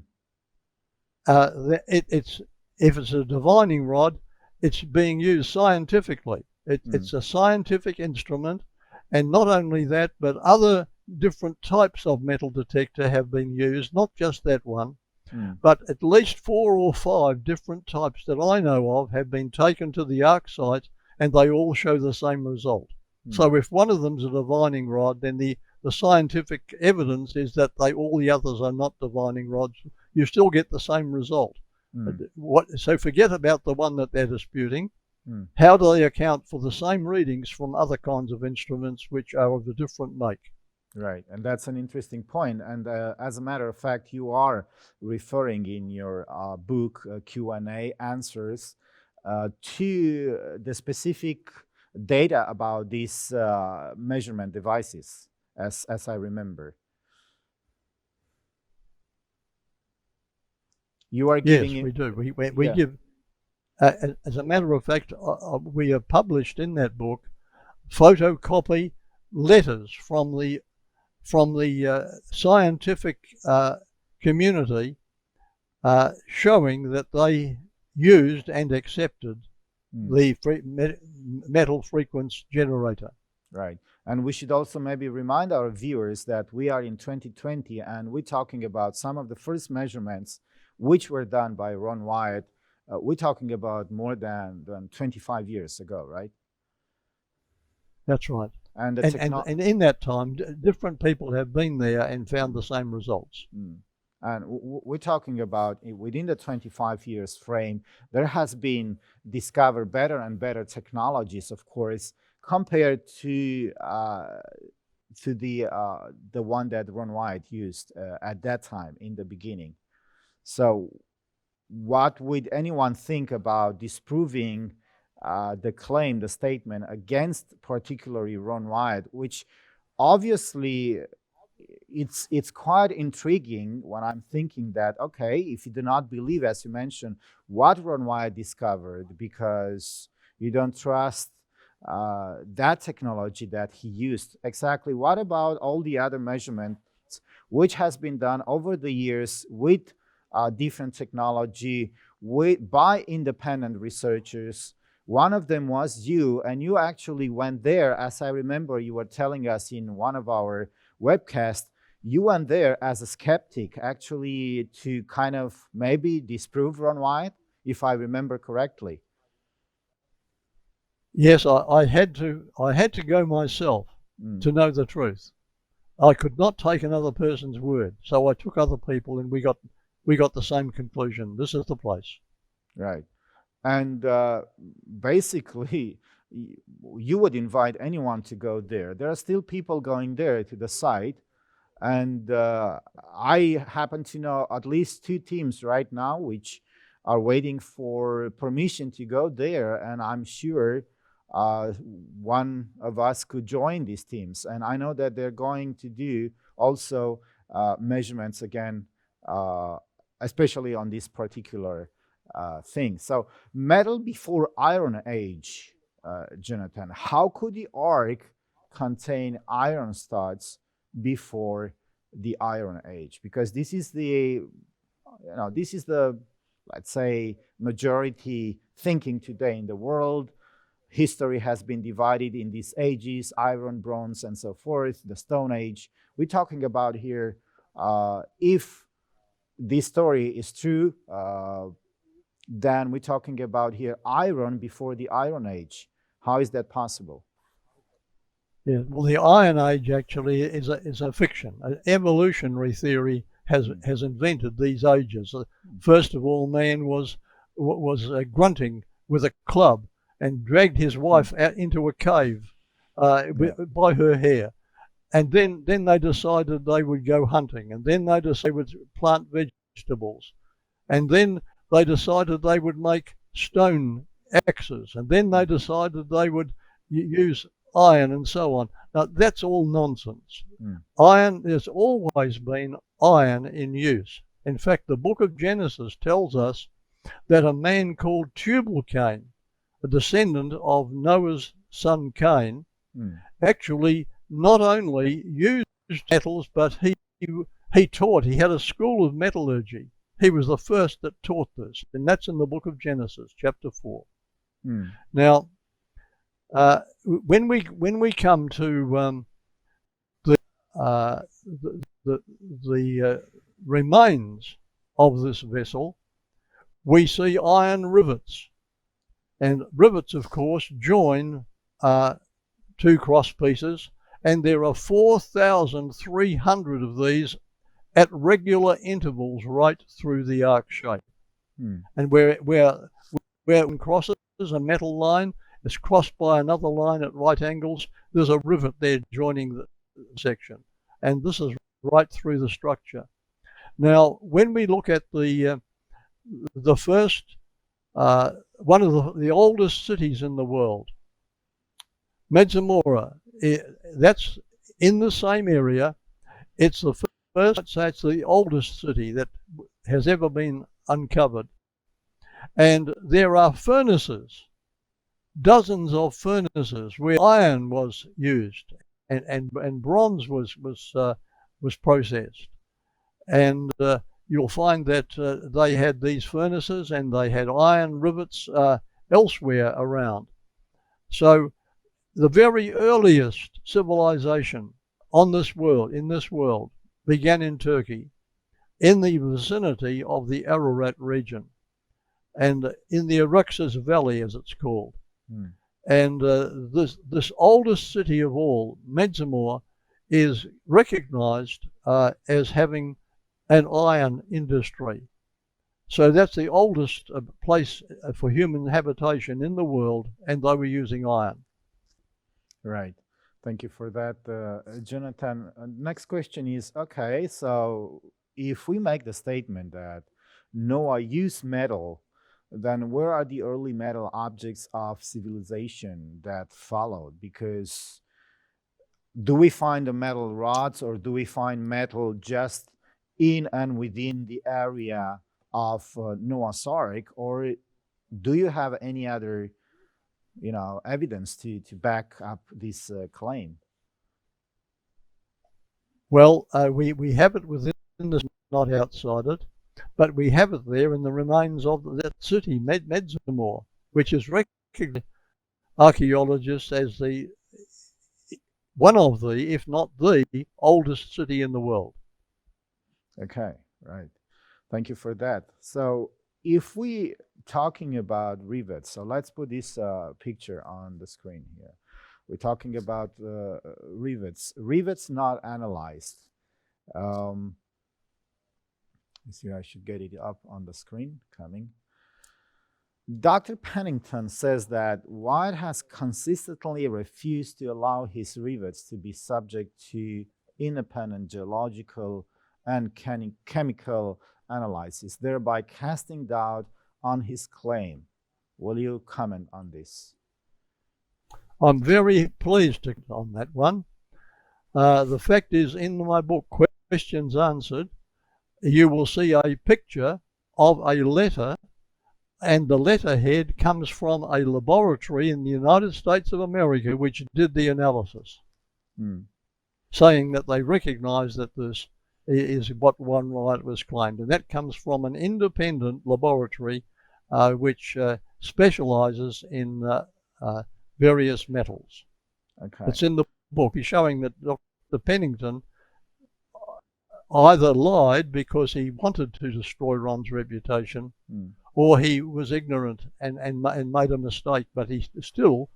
If it's a divining rod, it's being used scientifically. It's a scientific instrument, and not only that, but other different types of metal detector have been used, not just that one, but at least 4 or 5 different types that I know of have been taken to the Ark site, and they all show the same result. So if one of them's a divining rod, then the scientific evidence is that all the others are not divining rods. You still get the same result. So forget about the one that they're disputing. How do they account for the same readings from other kinds of instruments which are of a different make? Right, and that's an interesting point. And as a matter of fact, you are referring in your book, Q&A answers, to the specific data about these measurement devices, as I remember. You are giving... Yes, we do. We give... as a matter of fact, we have published in that book photocopy letters from the scientific community showing that they used and accepted the metal frequency generator. Right. And we should also maybe remind our viewers that we are in 2020 and we're talking about some of the first measurements which were done by Ron Wyatt. We're talking about more than 25 years ago, right? That's right. And in that time, different people have been there and found the same results. And we're talking about within the 25 years frame, there has been discovered better and better technologies, of course, compared to the one that Ron Wyatt used at that time in the beginning. So what would anyone think about disproving the claim, the statement against particularly Ron Wyatt, which obviously it's quite intriguing when I'm thinking that, okay, if you do not believe, as you mentioned, what Ron Wyatt discovered, because you don't trust that technology that he used, exactly what about all the other measurements which has been done over the years with different technology by independent researchers? One of them was you, and you actually went there, as I remember you were telling us in one of our webcasts. You went there as a skeptic, actually, to kind of maybe disprove Ron Wyatt, if I remember correctly. Yes, I had to go myself to know the truth. I could not take another person's word, so I took other people, and we got the same conclusion. This is the place. Right. And basically, you would invite anyone to go there. There are still people going there to the site. And I happen to know at least 2 teams right now which are waiting for permission to go there. And I'm sure one of us could join these teams. And I know that they're going to do also measurements again, especially on this particular thing. So metal before Iron Age, Jonathan, how could the Ark contain iron studs before the Iron Age? Because this is the, let's say, majority thinking today in the world. History has been divided in these ages: iron, bronze, and so forth, the Stone Age. We're talking about here, if this story is true, then we're talking about here iron before the Iron Age. How is that possible? Yeah, well, the Iron Age actually is a fiction. An evolutionary theory has invented these ages. First of all, man was grunting with a club and dragged his wife out into a cave by her hair. And then they decided they would go hunting, and then they decided they would plant vegetables, and then they decided they would make stone axes, and then they decided they would use iron, and so on. Now, that's all nonsense. Iron, there's always been iron in use. In fact, the book of Genesis tells us that a man called Tubal-Cain, a descendant of Noah's son Cain, actually not only used metals, but he taught. He had a school of metallurgy. He was the first that taught this, and that's in the book of Genesis, chapter 4. Now, when we come to the remains of this vessel, we see iron rivets, and rivets, of course, join 2 cross pieces, and there are 4,300 of these at regular intervals right through the arc shape. And where one crosses a metal line, it's crossed by another line at right angles, there's a rivet there joining the section. And this is right through the structure. Now, when we look at the first, one of the oldest cities in the world, Medzamora, that's in the same area. It's the first, so it's the oldest city that has ever been uncovered. And there are furnaces, dozens of furnaces where iron was used and bronze was processed. And you'll find that they had these furnaces and they had iron rivets elsewhere around. So the very earliest civilization in this world, began in Turkey, in the vicinity of the Ararat region, and in the Araxes Valley, as it's called. And this oldest city of all, Medzamor, is recognized as having an iron industry. So that's the oldest place for human habitation in the world, and they were using iron. Right. Thank you for that, Jonathan. Next question is, okay, so if we make the statement that Noah used metal, then where are the early metal objects of civilization that followed? Because do we find the metal rods, or do we find metal just in and within the area of Noah's Ark, or do you have any other, evidence to back up this claim? Well, we have it within the, not outside it, but we have it there in the remains of that city, Medzimor, which is recognized archaeologists as one of the, if not the, oldest city in the world. Okay, right. Thank you for that. So if we talking about rivets, so let's put this picture on the screen here. We're talking about rivets. Rivets not analyzed. Let's see, I should get it up on the screen. Coming. Dr. Pennington says that Wyatt has consistently refused to allow his rivets to be subject to independent geological and chemical analysis, thereby casting doubt on his claim. Will you comment on this? I'm very pleased to on that one. The fact is, in my book, Questions Answered, you will see a picture of a letter, and the letterhead comes from a laboratory in the United States of America which did the analysis, saying that they recognize that this is what one Wyatt was claimed. And that comes from an independent laboratory which specializes in various metals. Okay. It's in the book. He's showing that Dr. Pennington either lied because he wanted to destroy Ron's reputation, or he was ignorant and made a mistake, but he still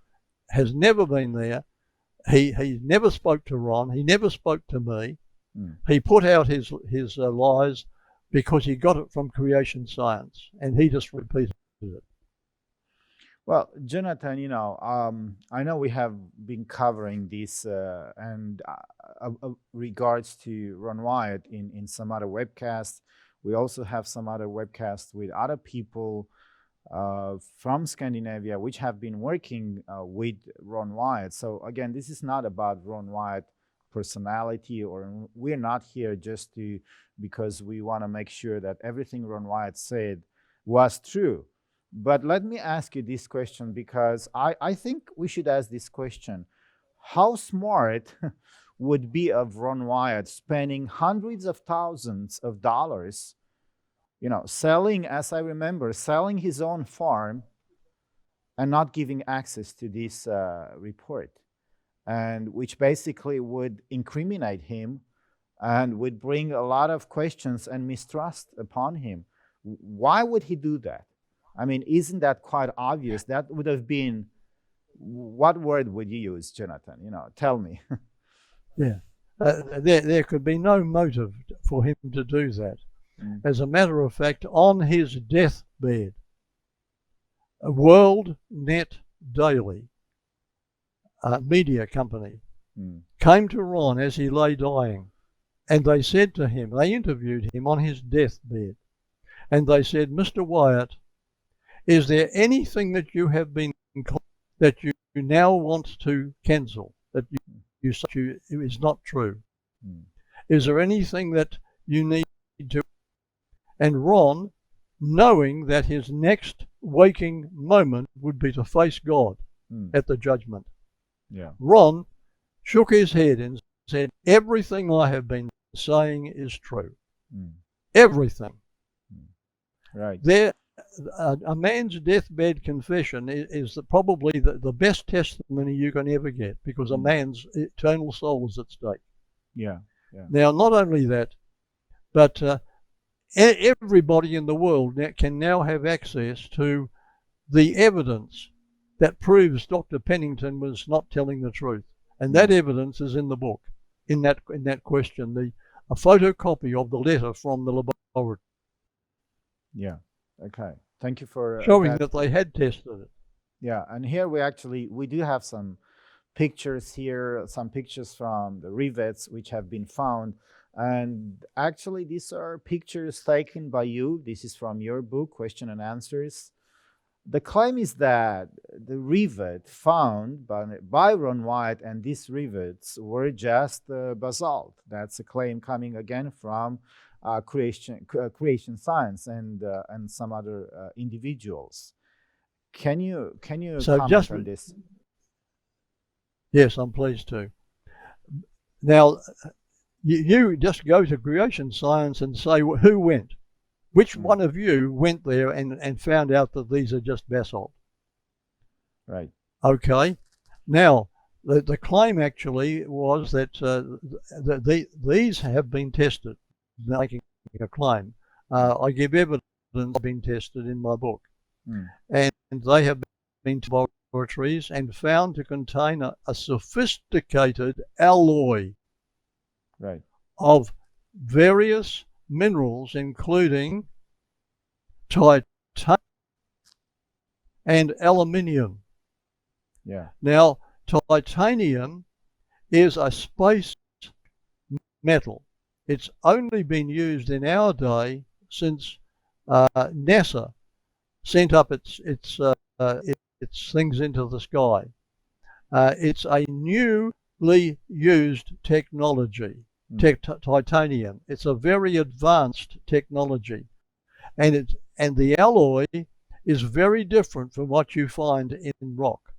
has never been there. He never spoke to Ron. He never spoke to me. He put out his lies because he got it from creation science, and he just repeated it. Well, Jonathan, I know we have been covering this and regards to Ron Wyatt in some other webcasts. We also have some other webcasts with other people from Scandinavia which have been working with Ron Wyatt. So again, this is not about Ron Wyatt personality, or we're not here just because we want to make sure that everything Ron Wyatt said was true. But let me ask you this question, because I think we should ask this question. How smart would be of Ron Wyatt spending hundreds of thousands of dollars, selling, as I remember, selling his own farm and not giving access to this report, and which basically would incriminate him and would bring a lot of questions and mistrust upon him. Why would he do that? I mean, isn't that quite obvious? That would have been, what word would you use, Jonathan? Tell me. Yeah. There could be no motive for him to do that. As a matter of fact, on his deathbed, World Net Daily, a media company, came to Ron as he lay dying, and they said to him, they interviewed him on his deathbed, and they said, Mr. Wyatt, is there anything that you have been that you now want to cancel, that you say is not true? Is there anything that you need to? And Ron, knowing that his next waking moment would be to face God at the judgment, Ron shook his head and said, everything I have been saying is true. Everything. Right. A man's deathbed confession is probably the best testimony you can ever get, because a man's eternal soul is at stake. Yeah. Now, not only that, but everybody in the world can now have access to the evidence that proves Dr. Pennington was not telling the truth, and that evidence is in the book. In that question, a photocopy of the letter from the laboratory. Yeah. Okay. Thank you for showing that they had tested it. Yeah, and here we do have some pictures here, some pictures from the rivets which have been found. And actually, these are pictures taken by you. This is from your book, Question and Answers. The claim is that the rivet found by Ron Wyatt and these rivets were just basalt. That's a claim coming again from creation science and some other individuals. Can you comment on this? Yes, I'm pleased to. Now, you just go to creation science and say who went. Which one of you went there and found out that these are just basalt? Right. Okay. Now, the claim actually was that these have been tested, making a claim. I give evidence been tested in my book. And they have been to laboratories and found to contain a sophisticated alloy of various minerals, including titanium and aluminium. Yeah. Now, titanium is a space metal. It's only been used in our day since NASA sent up its things into the sky. It's a newly used technology. Titanium. It's a very advanced technology, and the alloy is very different from what you find in rock.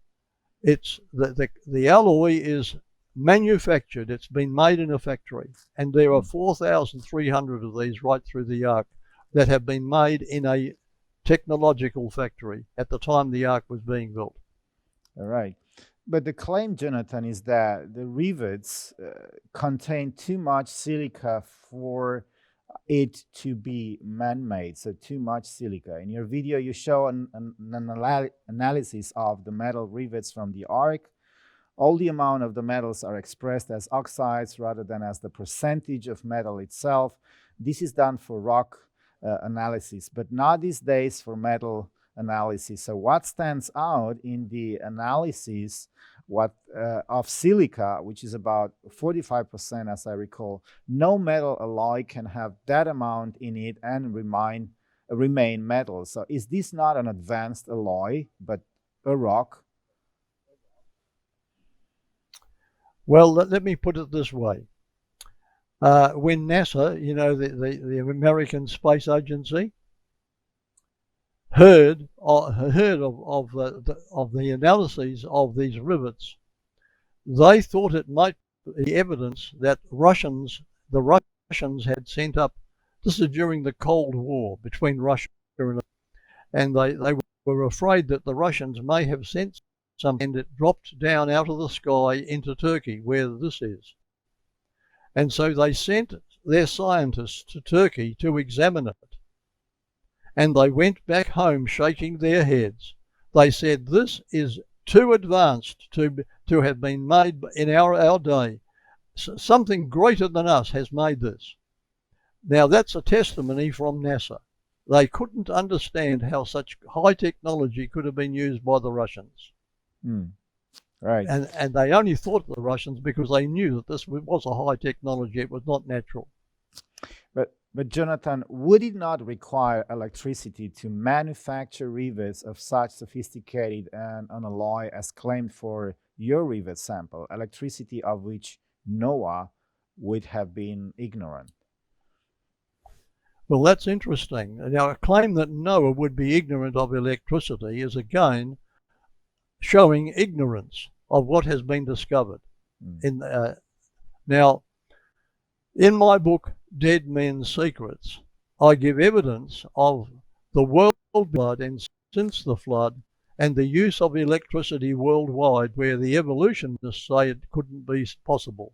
It's the alloy is manufactured. It's been made in a factory, and there are 4,300 of these right through the ark that have been made in a technological factory at the time the ark was being built. All right. But the claim, Jonathan, is that the rivets contain too much silica for it to be man-made, so too much silica. In your video, you show an analysis of the metal rivets from the ark. All the amount of the metals are expressed as oxides rather than as the percentage of metal itself. This is done for rock analysis, but not these days for metal analysis. So what stands out in the analysis of silica, which is about 45%, as I recall, no metal alloy can have that amount in it and remain metal. So is this not an advanced alloy, but a rock? Well, let me put it this way. When NASA, the American Space Agency, heard of the analyses of these rivets, they thought it might be evidence that the Russians had sent up. This is during the Cold War between Russia and they were afraid that the Russians may have sent something and it dropped down out of the sky into Turkey, where this is. And so they sent their scientists to Turkey to examine it. And they went back home shaking their heads. They said, this is too advanced to have been made in our day. Something greater than us has made this. Now that's a testimony from NASA. They couldn't understand how such high technology could have been used by the Russians. Right. And they only thought of the Russians because they knew that this was a high technology. It was not natural. But Jonathan, would it not require electricity to manufacture rivets of such sophisticated and an alloy as claimed for your rivet sample, electricity of which Noah would have been ignorant? Well, that's interesting. Now, a claim that Noah would be ignorant of electricity is again showing ignorance of what has been discovered. Now, in my book, Dead Men's Secrets, I give evidence of the world flood and since the flood and the use of electricity worldwide where the evolutionists say it couldn't be possible.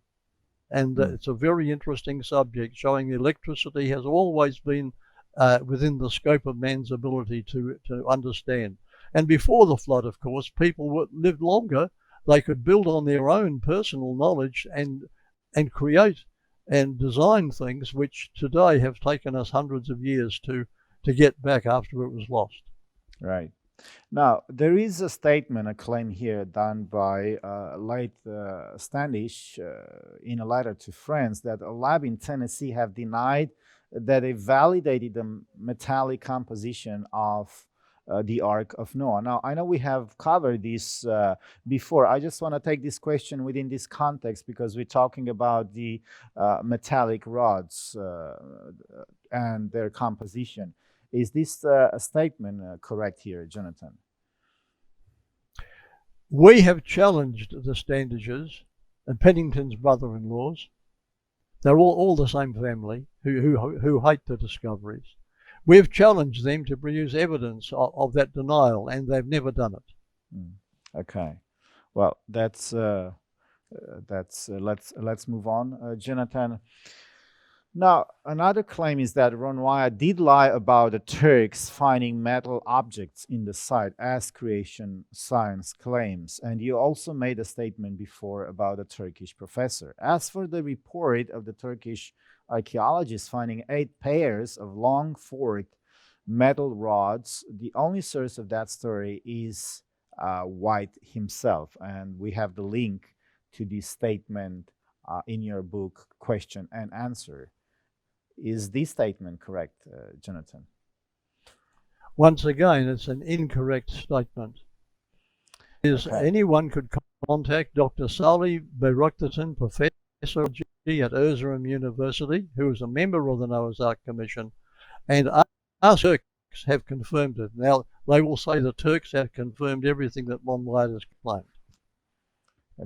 And it's a very interesting subject showing electricity has always been within the scope of man's ability to understand. And before the flood, of course, people lived longer. They could build on their own personal knowledge and create and design things which today have taken us hundreds of years to get back after it was lost. Right. Now, there is a statement, a claim here done by late Standish in a letter to friends that a lab in Tennessee have denied that they validated the metallic composition of the Ark of Noah. Now, I know we have covered this before. I just want to take this question within this context because we're talking about the metallic rods and their composition. Is this statement correct here, Jonathan? We have challenged the Standishes and Pennington's brother-in-laws. They're all the same family who hate the discoveries. We've challenged them to produce evidence of that denial, and they've never done it. Okay, well, let's move on, Jonathan. Now, another claim is that Ron Wyatt did lie about the Turks finding metal objects in the site, as creation science claims. And you also made a statement before about a Turkish professor. As for the report of the Turkish archaeologists finding 8 pairs of long forked metal rods, the only source of that story is Wyatt himself. And we have the link to this statement in your book, Question and Answer. Is this statement correct, Jonathan? Once again, it's an incorrect statement. Anyone could contact Dr. Salih Beruktatin, Professor of Geology at Erzurum University, who is a member of the Noah's Ark Commission, and us Turks have confirmed it. Now, they will say the Turks have confirmed everything that Ron Wyatt has claimed.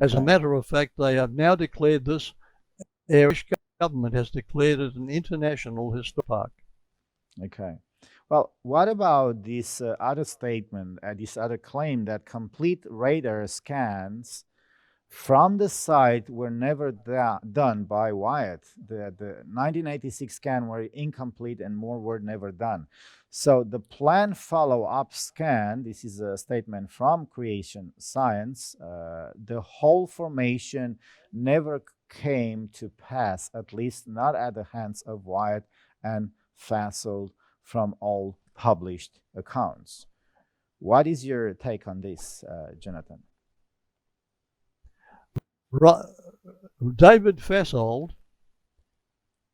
As a matter of fact, they have now declared this area government has declared it an international historic park. Okay. Well, what about this other statement, this other claim that complete radar scans from the site were never done by Wyatt? The 1986 scan were incomplete and more were never done. So the planned follow-up scan, this is a statement from Creation Science, the whole formation never came to pass, at least not at the hands of Wyatt and Fasold from all published accounts. What is your take on this, Jonathan? David Fasold,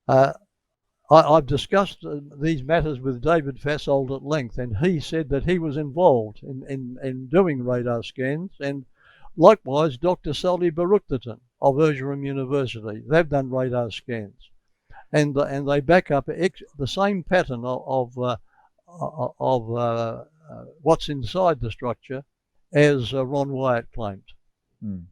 I've discussed these matters with David Fasold at length, and he said that he was involved in doing radar scans, and likewise Dr. Salih Beruktatin of Erzurum University. They've done radar scans, and they back up the same pattern of what's inside the structure as Ron Wyatt claimed.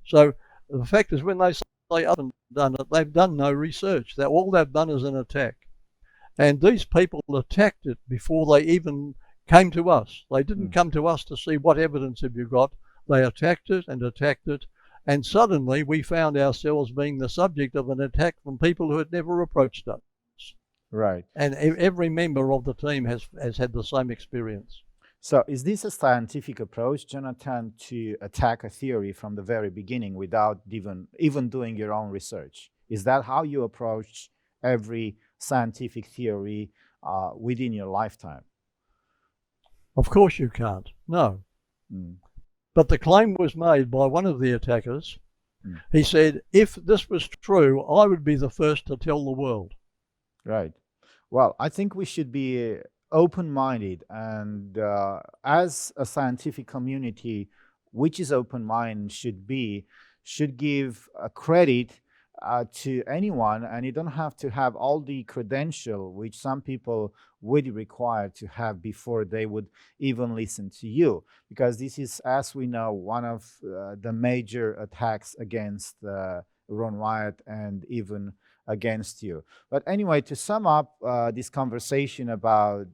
So the fact is, when they say they haven't done it, they've done no research. All they've done is an attack. And these people attacked it before they even came to us. They didn't come to us to see what evidence have you got. They attacked it, and suddenly we found ourselves being the subject of an attack from people who had never approached us. Right. And every member of the team has had the same experience. So is this a scientific approach, Jonathan, to attack a theory from the very beginning without even doing your own research? Is that how you approach every scientific theory within your lifetime? Of course you can't, no. But the claim was made by one of the attackers. He said, if this was true, I would be the first to tell the world. Right. Well, I think we should be open-minded, and as a scientific community, which is open-minded should give credit to anyone, and you don't have to have all the credential which some people would require to have before they would even listen to you, because this is, as we know, one of the major attacks against Ron Wyatt and even against you. But anyway, to sum up this conversation about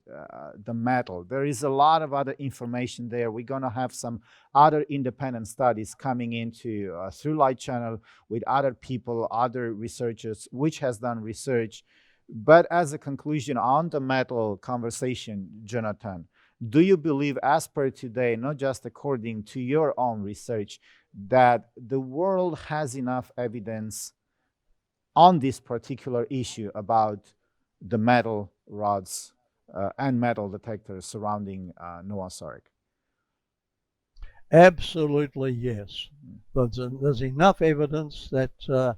the metal, there is a lot of other information there. We're going to have some other independent studies coming into through Light Channel with other people, other researchers, which has done research. But as a conclusion on the metal conversation, Jonathan, do you believe, as per today, not just according to your own research, that the world has enough evidence on this particular issue about the metal rods and metal detectors surrounding Noah's Ark? Absolutely yes. There's enough evidence that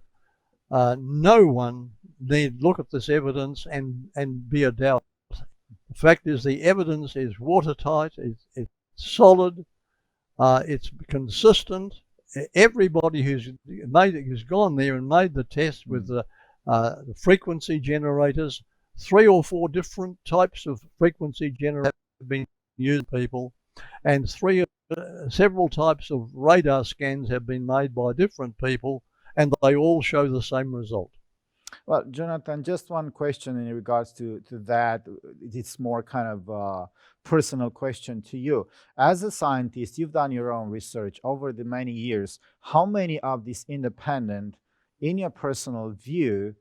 no one need look at this evidence and be a doubt. The fact is, the evidence is watertight, it's solid, it's consistent. Everybody who's gone there and made the test with the frequency generators, 3 or 4 different types of frequency generators have been used by people, and several types of radar scans have been made by different people, and they all show the same result. Well, Jonathan, just one question in regards to that. It's more kind of a personal question to you. As a scientist, you've done your own research over the many years. How many of these independent, in your personal view,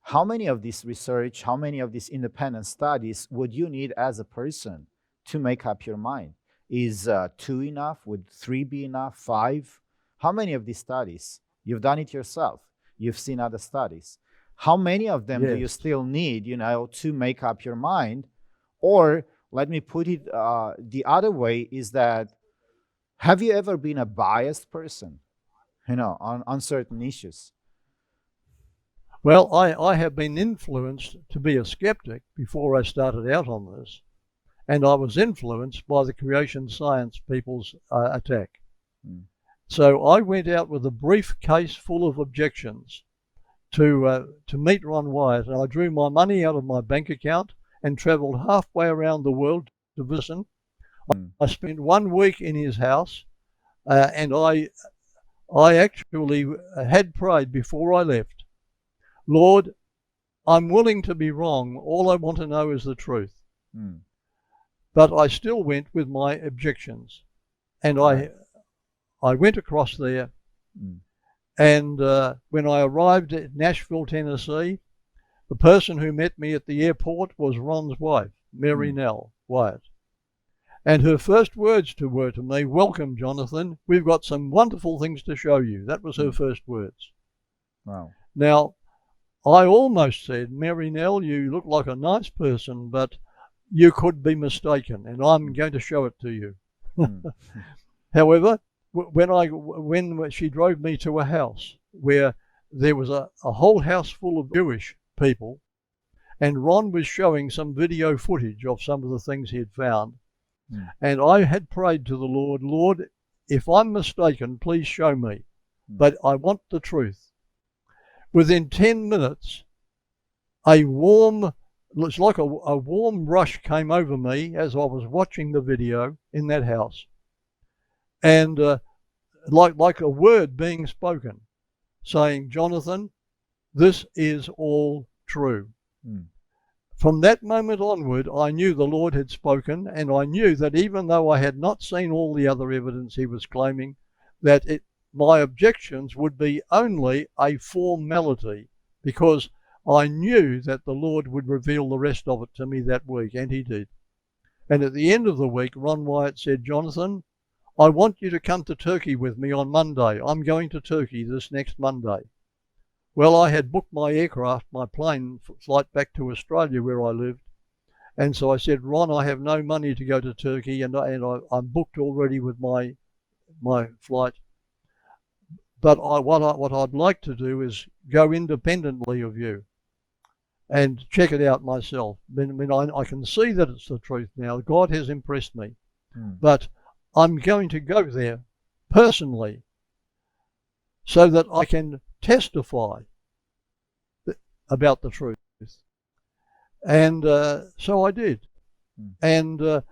how many of this research, how many of these independent studies would you need as a person to make up your mind? Is 2 enough? Would 3 be enough? 5? How many of these studies? You've done it yourself. You've seen other studies. How many of them do you still need, to make up your mind? Or let me put it the other way, is that have you ever been a biased person, on certain issues? Well, I have been influenced to be a skeptic before I started out on this, and I was influenced by the creation science people's attack. So I went out with a briefcase full of objections to meet Ron Wyatt, and I drew my money out of my bank account and travelled halfway around the world to visit him. I spent 1 week in his house, and I actually had prayed before I left, Lord, I'm willing to be wrong. All I want to know is the truth. But I still went with my objections, and I went across there. And when I arrived at Nashville, Tennessee, the person who met me at the airport was Ron's wife, Mary Nell Wyatt. And her first words were to me, welcome, Jonathan. We've got some wonderful things to show you. That was her first words. Wow. Now, I almost said, Mary Nell, you look like a nice person, but you could be mistaken, and I'm going to show it to you. However, when she drove me to a house where there was a whole house full of Jewish people, and Ron was showing some video footage of some of the things he had found, and I had prayed to the Lord, Lord, if I'm mistaken, please show me, but I want the truth. Within 10 minutes, it's like a warm rush came over me as I was watching the video in that house, and like a word being spoken, saying, Jonathan, this is all true. From that moment onward, I knew the Lord had spoken, and I knew that even though I had not seen all the other evidence he was claiming, that my objections would be only a formality, because I knew that the Lord would reveal the rest of it to me that week, and he did. And at the end of the week, Ron Wyatt said, Jonathan, I want you to come to Turkey with me on Monday. I'm going to Turkey this next Monday. Well, I had booked my aircraft, my plane flight back to Australia where I lived. And so I said, Ron, I have no money to go to Turkey, and I'm booked already with my flight. But what I'd like to do is go independently of you and check it out myself. I can see that it's the truth now. God has impressed me. But I'm going to go there personally so that I can testify about the truth. And so I did. And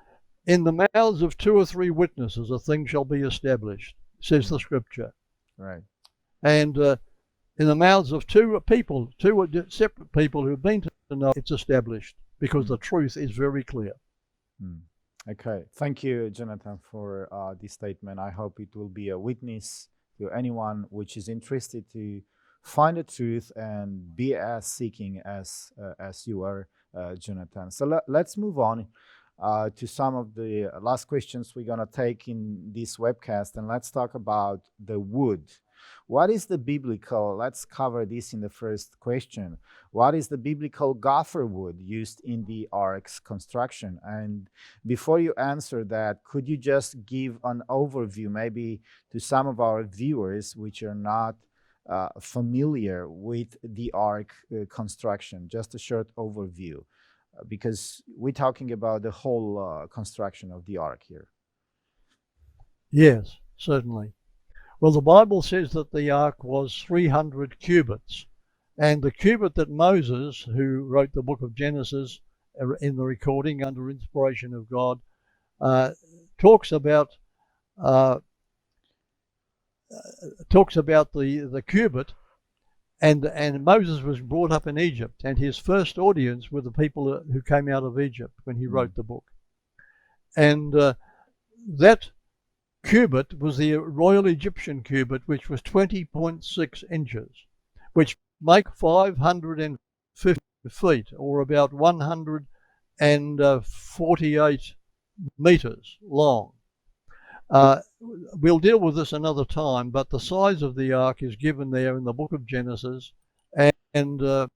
in the mouths of 2 or 3 witnesses, a thing shall be established, says the scripture. Right. And in the mouths of 2 separate people who've been to know, it's established, because the truth is very clear. Okay. Thank you, Jonathan, for this statement. I hope it will be a witness to anyone which is interested to find the truth and be as seeking as you are, Jonathan. So let's move on to some of the last questions we're going to take in this webcast, and let's talk about the wood. What is the biblical, let's cover this in the first question. What is the biblical gopher wood used in the ark's construction? And before you answer that, could you just give an overview maybe to some of our viewers which are not familiar with the ark construction, just a short overview, because we're talking about the whole construction of the ark here. Yes, certainly. Well, the Bible says that the ark was 300 cubits, and the cubit that Moses, who wrote the book of Genesis in the recording under inspiration of God, talks about the cubit, and Moses was brought up in Egypt, and his first audience were the people who came out of Egypt when he wrote the book. And that cubit was the Royal Egyptian cubit, which was 20.6 inches, which make 550 feet, or about 148 meters long. We'll deal with this another time, but the size of the ark is given there in the book of Genesis, and the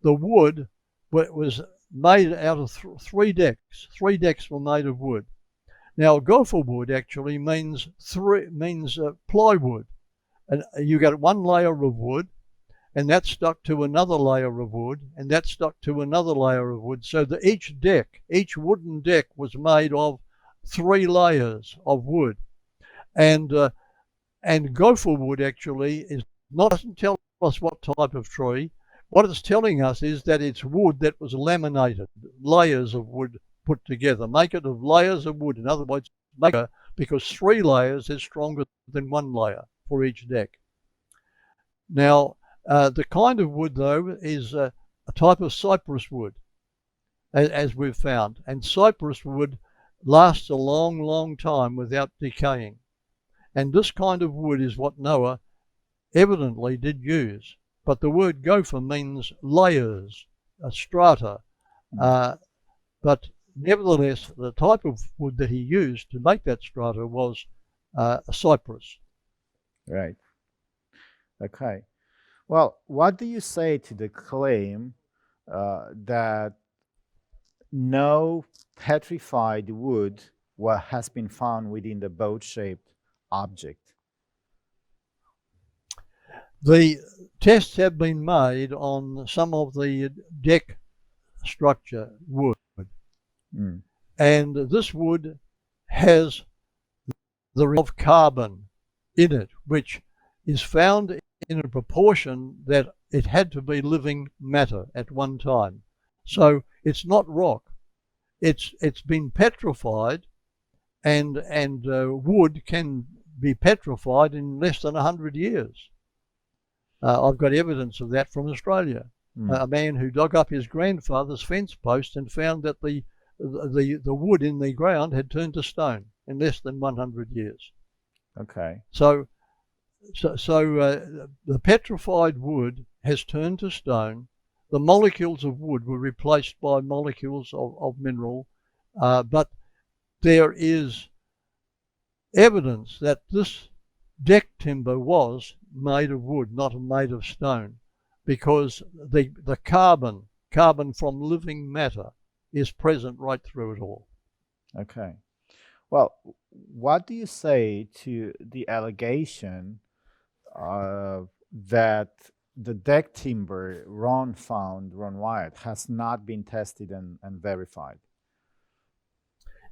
wood was made out of three decks. 3 decks were made of wood. Now, gopher wood actually means plywood, and you got one layer of wood, and that stuck to another layer of wood, and that stuck to another layer of wood. So that each wooden deck was made of 3 layers of wood, and gopher wood actually doesn't tell us what type of tree. What it's telling us is that it's wood that was laminated, layers of wood put together. Make it of layers of wood. In other words, make it, because 3 layers is stronger than 1 layer for each deck. Now, the kind of wood, though, is a type of cypress wood, as we've found. And cypress wood lasts a long, long time without decaying. And this kind of wood is what Noah evidently did use. But the word gopher means layers, a strata. But nevertheless, the type of wood that he used to make that strata was a cypress. Right. Okay. Well, what do you say to the claim that no petrified wood has been found within the boat-shaped object? The tests have been made on some of the deck structure wood. And this wood has the of carbon in it, which is found in a proportion that it had to be living matter at one time. So it's not rock. It's been petrified, and wood can be petrified in less than 100 years. I've got evidence of that from Australia. A man who dug up his grandfather's fence post and found that the wood in the ground had turned to stone in less than 100 years. Okay. So the petrified wood has turned to stone. The molecules of wood were replaced by molecules of mineral, but there is evidence that this deck timber was made of wood, not made of stone, because the carbon from living matter is present right through it all. Okay. Well, what do you say to the allegation that the deck timber Ron Wyatt, has not been tested and verified?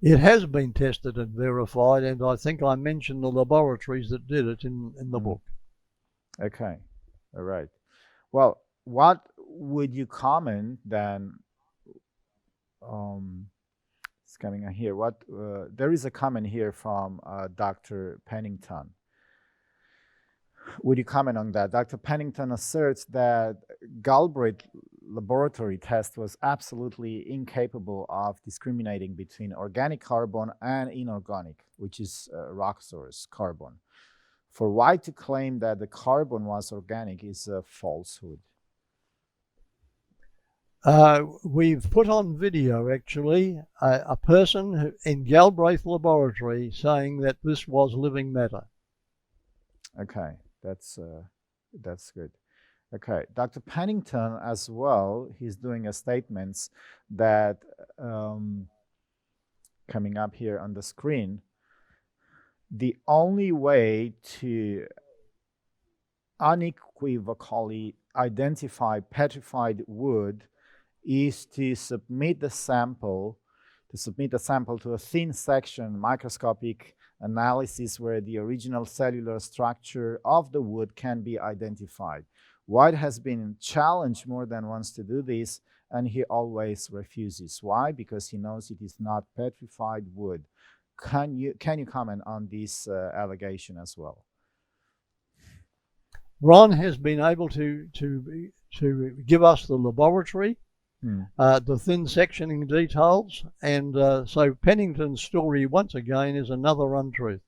It has been tested and verified, and I think I mentioned the laboratories that did it in the book. Okay. All right. Well, what would you comment then? It's coming in here. There is a comment here from Dr. Pennington. Would you comment on that? Dr. Pennington asserts that Galbraith laboratory test was absolutely incapable of discriminating between organic carbon and inorganic, which is rock source carbon. For Wyatt to claim that the carbon was organic is a falsehood. We've put on video, actually, a person in Galbraith laboratory saying that this was living matter. Okay, That's good. Okay, Dr. Pennington as well. He's doing a statements that coming up here on the screen. The only way to unequivocally identify petrified wood is to submit the sample to a thin section microscopic analysis where the original cellular structure of the wood can be identified. Wyatt has been challenged more than once to do this, and he always refuses. Why? Because he knows it is not petrified wood. Can you comment on this allegation as well? Ron has been able to give us the laboratory, the thin sectioning details, and so Pennington's story once again is another untruth.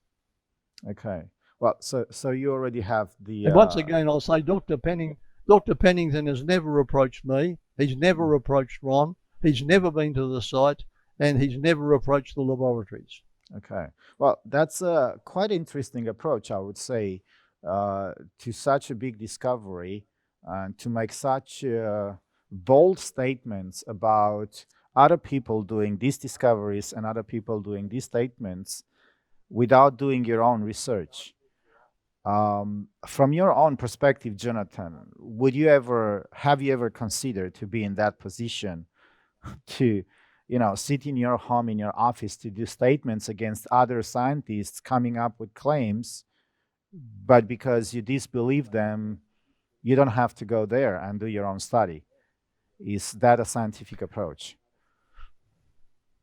Okay. Well, so you already have the. And once again, I'll say Dr. Pennington has never approached me. He's never approached Ron. He's never been to the site, and he's never approached the laboratories. Okay. Well, that's a quite interesting approach, I would say, to such a big discovery, and to make such bold statements about other people doing these discoveries and other people doing these statements without doing your own research. From your own perspective, Jonathan, have you ever considered to be in that position to, sit in your home, in your office, to do statements against other scientists coming up with claims, but because you disbelieve them, you don't have to go there and do your own study? Is that a scientific approach?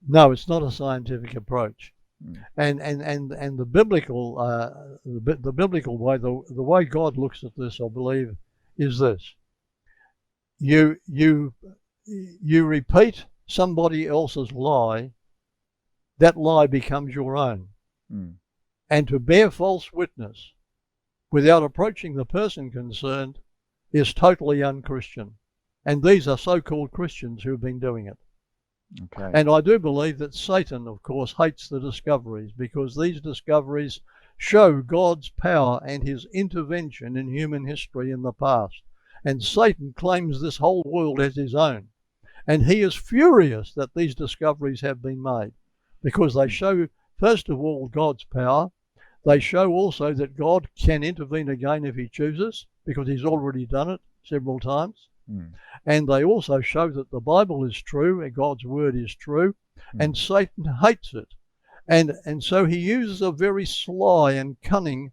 No, it's not a scientific approach. And the biblical the biblical way, the way God looks at this, I believe, is this: you repeat somebody else's lie, that lie becomes your own. And to bear false witness without approaching the person concerned is totally unchristian. And these are so-called Christians who've been doing it. Okay. And I do believe that Satan, of course, hates the discoveries, because these discoveries show God's power and his intervention in human history in the past. And Satan claims this whole world as his own. And he is furious that these discoveries have been made, because they show, first of all, God's power. They show also that God can intervene again if he chooses, because he's already done it several times. And they also show that the Bible is true and God's word is true, and Satan hates it. And so he uses a very sly and cunning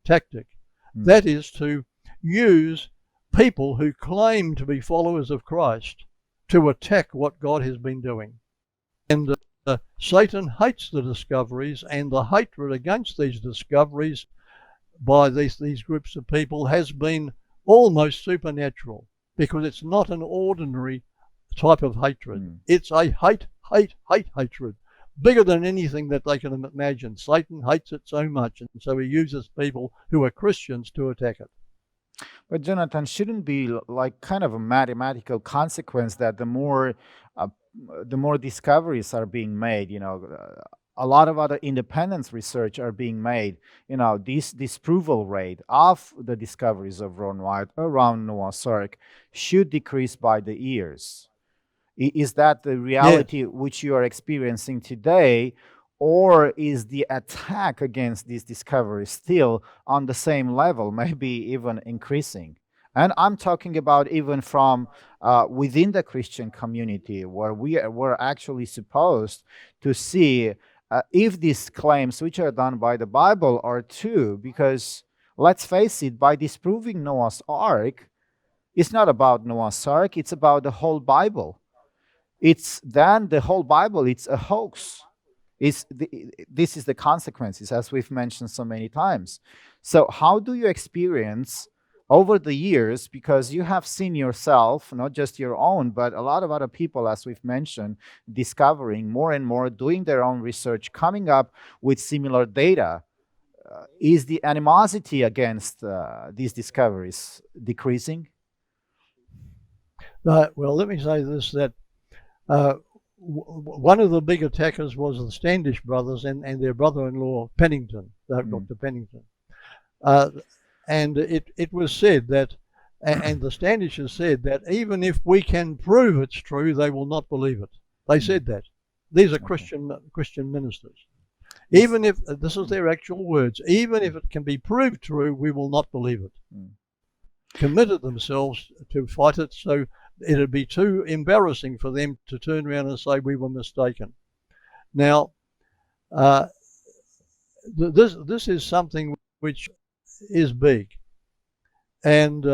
tactic. That is to use people who claim to be followers of Christ to attack what God has been doing. And Satan hates the discoveries, and the hatred against these discoveries by these groups of people has been almost supernatural, because it's not an ordinary type of hatred. It's a hatred, bigger than anything that they can imagine. Satan hates it so much, and so he uses people who are Christians to attack it. But Jonathan, shouldn't be like kind of a mathematical consequence that the more discoveries are being made, a lot of other independent research are being made, this disapproval rate of the discoveries of Ron Wyatt around Noah's Ark should decrease by the years. Is that the reality which you are experiencing today, or is the attack against these discoveries still on the same level, maybe even increasing? And I'm talking about even from within the Christian community, where we're actually supposed to see if these claims which are done by the Bible are true. Because let's face it, by disproving Noah's Ark, it's not about Noah's Ark, it's about the whole Bible. It's then the whole Bible, it's a hoax. This is the consequences, as we've mentioned so many times. So how do you experience over the years, because you have seen yourself, not just your own, but a lot of other people, as we've mentioned, discovering more and more, doing their own research, coming up with similar data, is the animosity against these discoveries decreasing? Well, let me say this, that one of the big attackers was the Standish brothers and their brother-in-law, Pennington, Dr. Pennington. and it was said that, and the Standishes said that even if we can prove it's true, they will not believe it. They said that. These are Christian ministers. Even if, this is their actual words, even if it can be proved true, we will not believe it. Committed themselves to fight it, so it'd be too embarrassing for them to turn around and say we were mistaken. Now, this is something which is big, and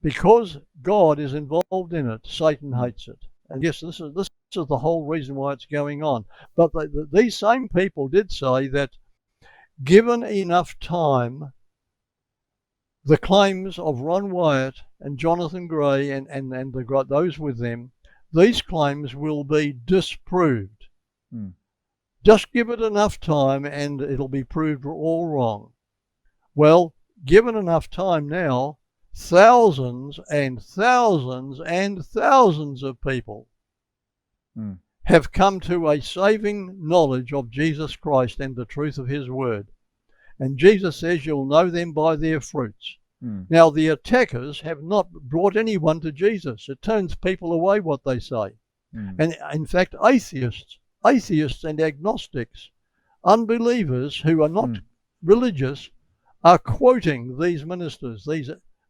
because God is involved in it, Satan hates it. And yes, this is the whole reason why it's going on. But these same people did say that given enough time, the claims of Ron Wyatt and Jonathan Gray and those with them, these claims will be disproved. Just give it enough time and it'll be proved all wrong. Well, given enough time now, thousands and thousands and thousands of people have come to a saving knowledge of Jesus Christ and the truth of his word. And Jesus says you'll know them by their fruits. Now, the attackers have not brought anyone to Jesus. It turns people away, what they say. And in fact, atheists and agnostics, unbelievers who are not religious, are quoting these ministers,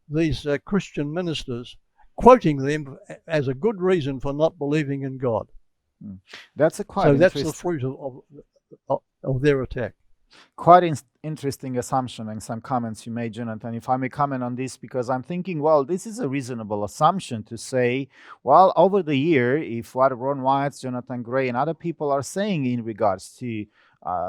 these Christian ministers, quoting them as a good reason for not believing in God. That's the fruit of their attack. Quite interesting assumption and some comments you made, Jonathan. If I may comment on this, because I'm thinking, well, this is a reasonable assumption to say, well, over the year, if what Ron Wyatt, Jonathan Gray, and other people are saying in regards to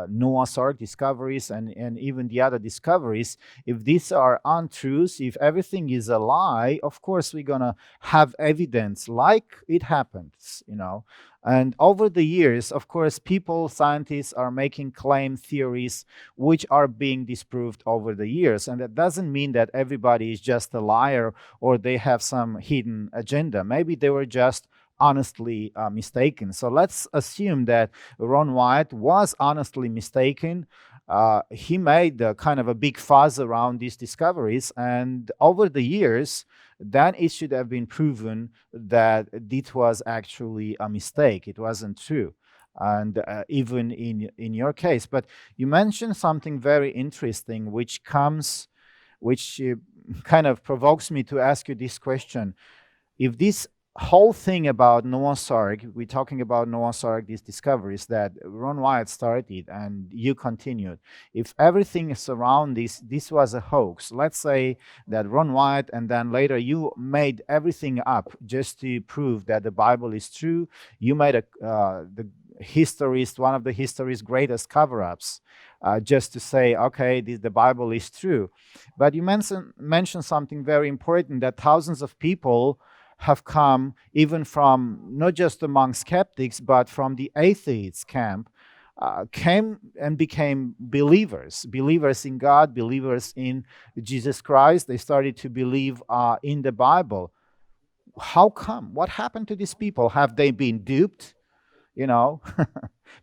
Noah's Ark discoveries and even the other discoveries, if these are untruths, if everything is a lie, of course we're gonna have evidence like it happens, you know. And over the years, of course, scientists are making claim theories which are being disproved over the years. And that doesn't mean that everybody is just a liar or they have some hidden agenda. Maybe they were just honestly mistaken. So let's assume that Ron Wyatt was honestly mistaken. He made kind of a big fuss around these discoveries, and over the years, then it should have been proven that it was actually a mistake. It wasn't true. And even in your case. But you mentioned something very interesting, which kind of provokes me to ask you this question. If this whole thing about Noah's Ark, we're talking about Noah's Ark, these discoveries that Ron Wyatt started and you continued. If everything around this was a hoax, let's say that Ron Wyatt and then later you made everything up just to prove that the Bible is true. You made one of the history's greatest cover-ups, just to say, okay, the Bible is true. But you mentioned something very important, that thousands of people have come even from not just among skeptics, but from the atheist camp, came and became believers in God, believers in Jesus Christ. They started to believe in the Bible. How come? What happened to these people? Have they been duped? You know,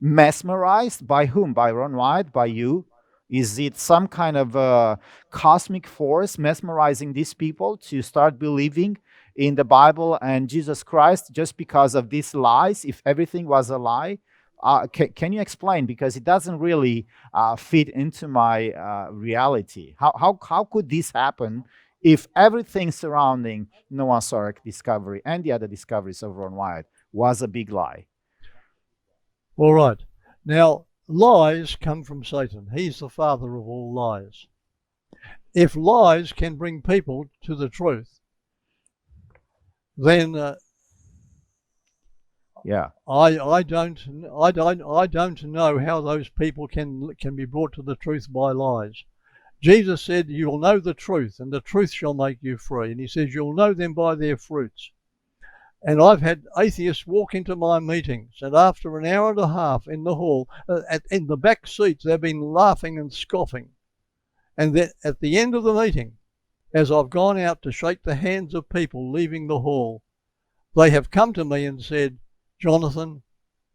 mesmerized by whom? By Ron Wyatt? By you? Is it some kind of cosmic force mesmerizing these people to start believing in the Bible and Jesus Christ just because of these lies, if everything was a lie? Can you explain? Because it doesn't really fit into my reality. How could this happen if everything surrounding Noah's Ark discovery and the other discoveries of Ron Wyatt was a big lie? All right. Now, lies come from Satan. He's the father of all lies. If lies can bring people to the truth, then I don't know how those people can be brought to the truth by lies. Jesus said, "You'll know the truth, and the truth shall make you free." And he says, "You'll know them by their fruits." And I've had atheists walk into my meetings, and after an hour and a half in the hall, in the back seats, they've been laughing and scoffing. And then at the end of the meeting, as I've gone out to shake the hands of people leaving the hall, they have come to me and said, "Jonathan,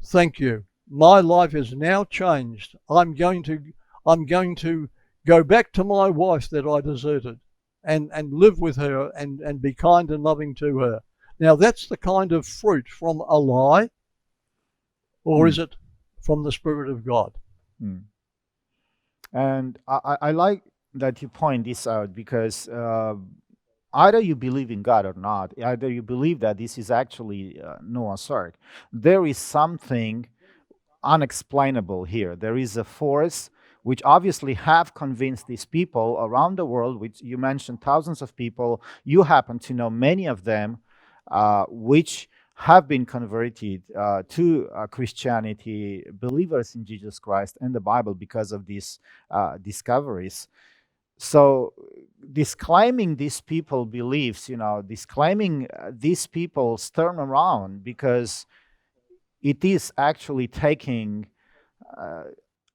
thank you. My life is now changed. I'm going to go back to my wife that I deserted. and live with her and be kind and loving to her. Now, that's the kind of fruit from a lie, or is it from the Spirit of God? And I like that you point this out, because either you believe in God or not, either you believe that this is actually Noah's Ark, there is something unexplainable here. There is a force which obviously have convinced these people around the world, which you mentioned thousands of people, you happen to know many of them, which have been converted to Christianity, believers in Jesus Christ and the Bible because of these discoveries. So disclaiming these people beliefs, disclaiming these people's turn around, because it is actually taking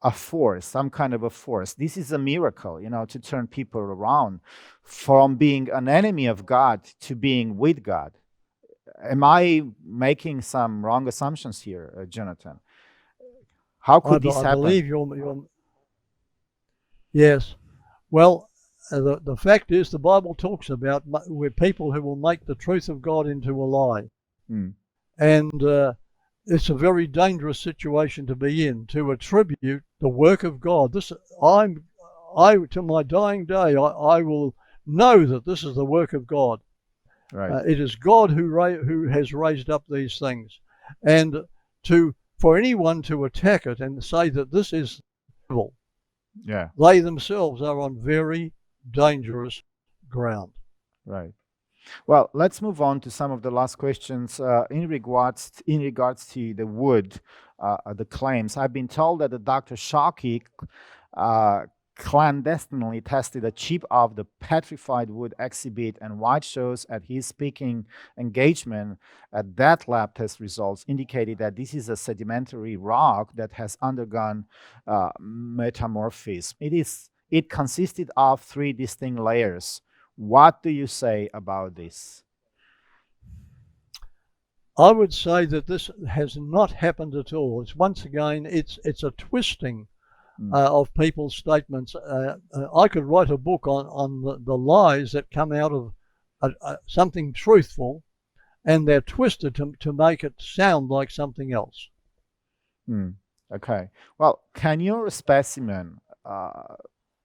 a force, some kind of a force. This is a miracle, to turn people around from being an enemy of God to being with God. Am I making some wrong assumptions here, Jonathan? How could this happen? I believe you're yes. Well, the fact is, the Bible talks about we're people who will make the truth of God into a lie. And it's a very dangerous situation to be in, to attribute the work of God. To my dying day, I will know that this is the work of God. Right. It is God who has raised up these things, and for anyone to attack it and say that this is evil, they themselves are on very dangerous ground. Right. Well, let's move on to some of the last questions in regards to the wood, the claims. I've been told that the Dr. Sharkey clandestinely tested a chip of the petrified wood exhibit, and Wyatt shows at his speaking engagement at that lab test results indicated that this is a sedimentary rock that has undergone metamorphism. It consisted of 3 distinct layers. What do you say about this? I would say that this has not happened at all. Once again, it's a twisting of people's statements. I could write a book on the lies that come out of something truthful, and they're twisted to make it sound like something else. Okay. Well, can your specimen,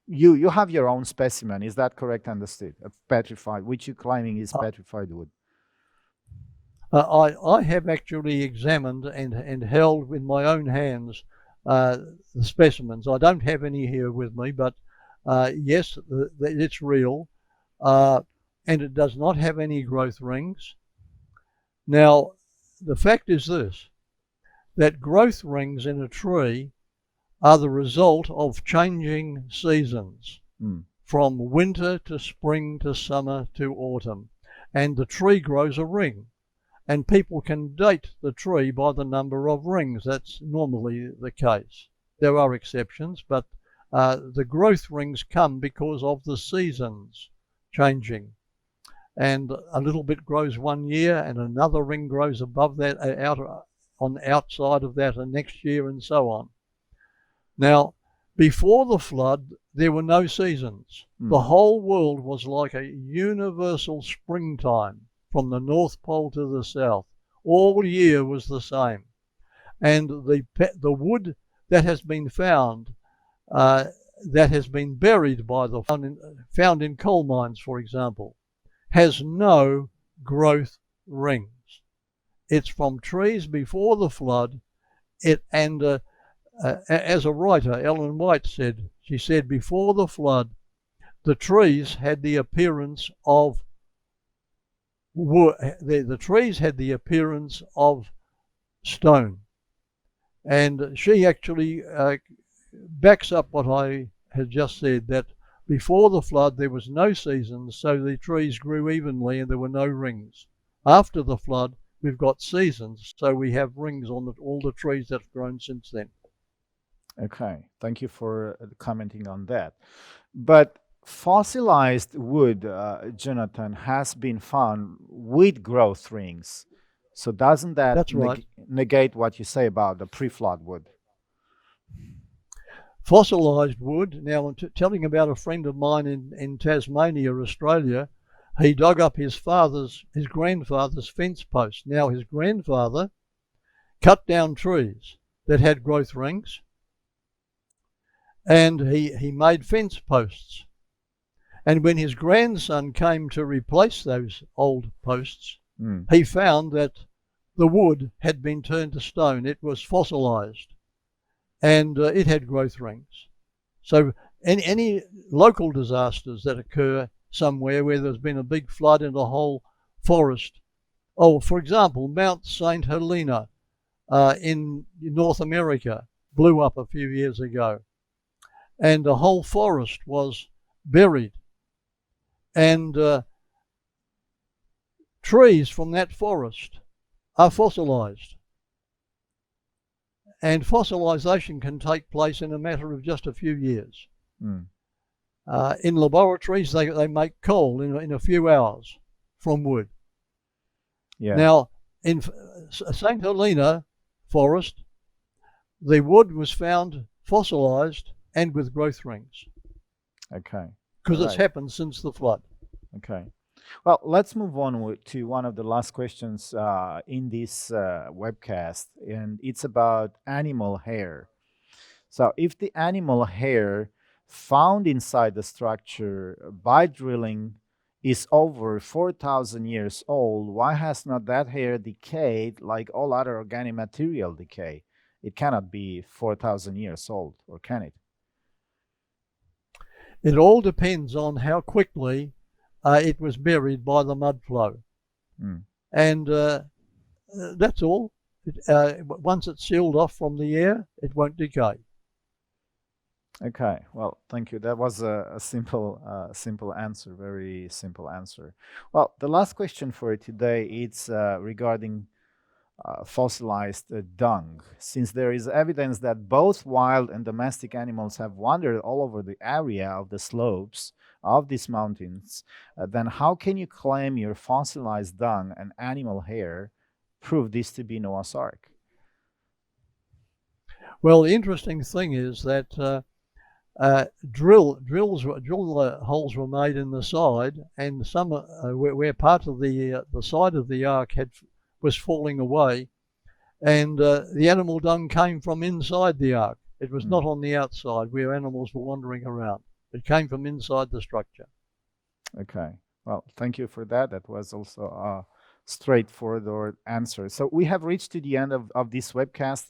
you have your own specimen, is that correct understood, of petrified, which you're claiming is petrified wood? I have actually examined and held in my own hands the specimens. I don't have any here with me, but yes, it's real, and it does not have any growth rings. Now, the fact is this, that growth rings in a tree are the result of changing seasons from winter to spring to summer to autumn, and the tree grows a ring. And people can date the tree by the number of rings. That's normally the case. There are exceptions, but the growth rings come because of the seasons changing. And a little bit grows one year, and another ring grows above that, on the outside of that, and next year, and so on. Now, before the flood, there were no seasons. The whole world was like a universal springtime. From the North Pole to the South, all year was the same. And the wood that has been found, that has been buried by found in coal mines, for example, has no growth rings. It's from trees before the flood. As a writer, Ellen White said, she said, before the flood, the trees had the appearance of the trees had the appearance of stone. And she actually backs up what I had just said, that before the flood there was no seasons, so the trees grew evenly and there were no rings. After the flood, we've got seasons, so we have rings on all the trees that have grown since then. Okay, thank you for commenting on that. But fossilized wood, Jonathan, has been found with growth rings. So doesn't that That's right. negate what you say about the pre-flood wood? fossilized wood. Now, I'm telling about a friend of mine in Tasmania, Australia. He dug up his grandfather's fence post. Now, his grandfather cut down trees that had growth rings, and he made fence posts. And when his grandson came to replace those old posts, he found that the wood had been turned to stone. It was fossilized, and it had growth rings. So any local disasters that occur somewhere where there's been a big flood in a whole forest, for example, Mount St. Helena in North America blew up a few years ago, and the whole forest was buried, and trees from that forest are fossilized. And fossilization can take place in a matter of just a few years. In laboratories, they make coal in a few hours from wood. Yeah. Now, in St. Helena forest, the wood was found fossilized and with growth rings. Okay. Because it's happened since the flood. Okay. Well, let's move on to one of the last questions in this webcast, and it's about animal hair. So if the animal hair found inside the structure by drilling is over 4,000 years old, why has not that hair decayed like all other organic material decay? It cannot be 4,000 years old, or can it? It all depends on how quickly it was buried by the mud flow. And that's all. Once it's sealed off from the air, it won't decay. Okay, well, thank you. That was a simple answer, very simple answer. Well, the last question for today is regarding fossilized dung. Since there is evidence that both wild and domestic animals have wandered all over the area of the slopes of these mountains, then how can you claim your fossilized dung and animal hair prove this to be Noah's Ark? Well, the interesting thing is that drill holes were made in the side, and some where part of the side of the ark was falling away, and the animal dung came from inside the ark. It was not on the outside where animals were wandering around. It came from inside the structure. Okay. Well, thank you for that. That was also a straightforward answer. So we have reached to the end of this webcast.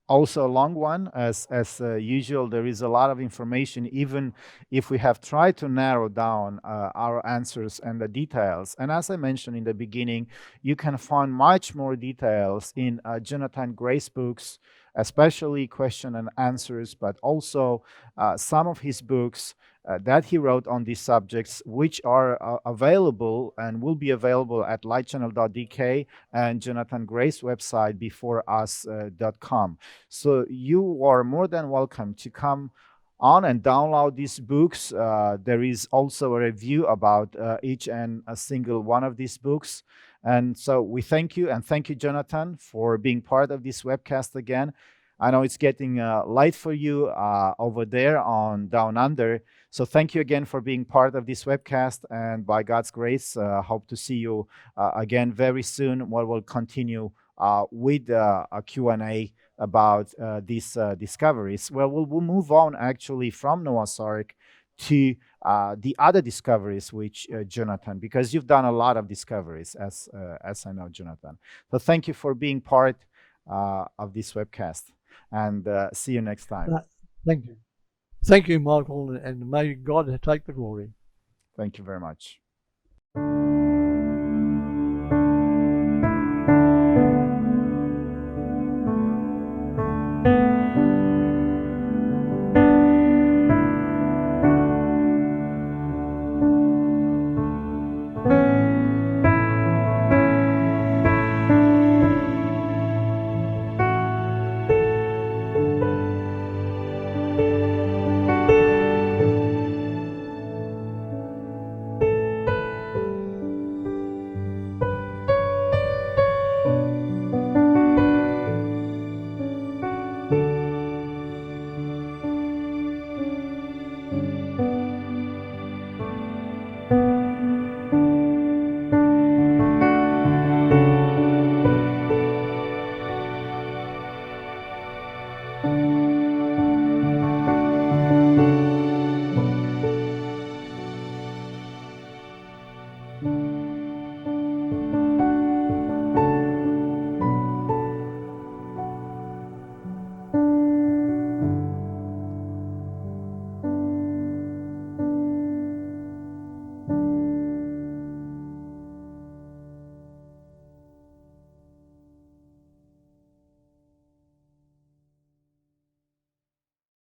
Also a long one, as usual. There is a lot of information, even if we have tried to narrow down our answers and the details. And as I mentioned in the beginning, you can find much more details in Jonathan Gray's books, especially question and answers, but also some of his books that he wrote on these subjects, which are available and will be available at lightchannel.dk and Jonathan Gray's website beforeus.com. So you are more than welcome to come on and download these books. There is also a review about each and a single one of these books. And so we thank you, and thank you, Jonathan, for being part of this webcast again. I know it's getting late for you over there on Down Under. So thank you again for being part of this webcast. And by God's grace, hope to see you again very soon, where we'll continue with a Q&A about these discoveries. Well, we'll move on actually from Noah's Ark to the other discoveries, which Jonathan, because you've done a lot of discoveries, as I know, Jonathan. So thank you for being part of this webcast, and see you next time. Thank you. Thank you, Michael, and may God take the glory. Thank you very much.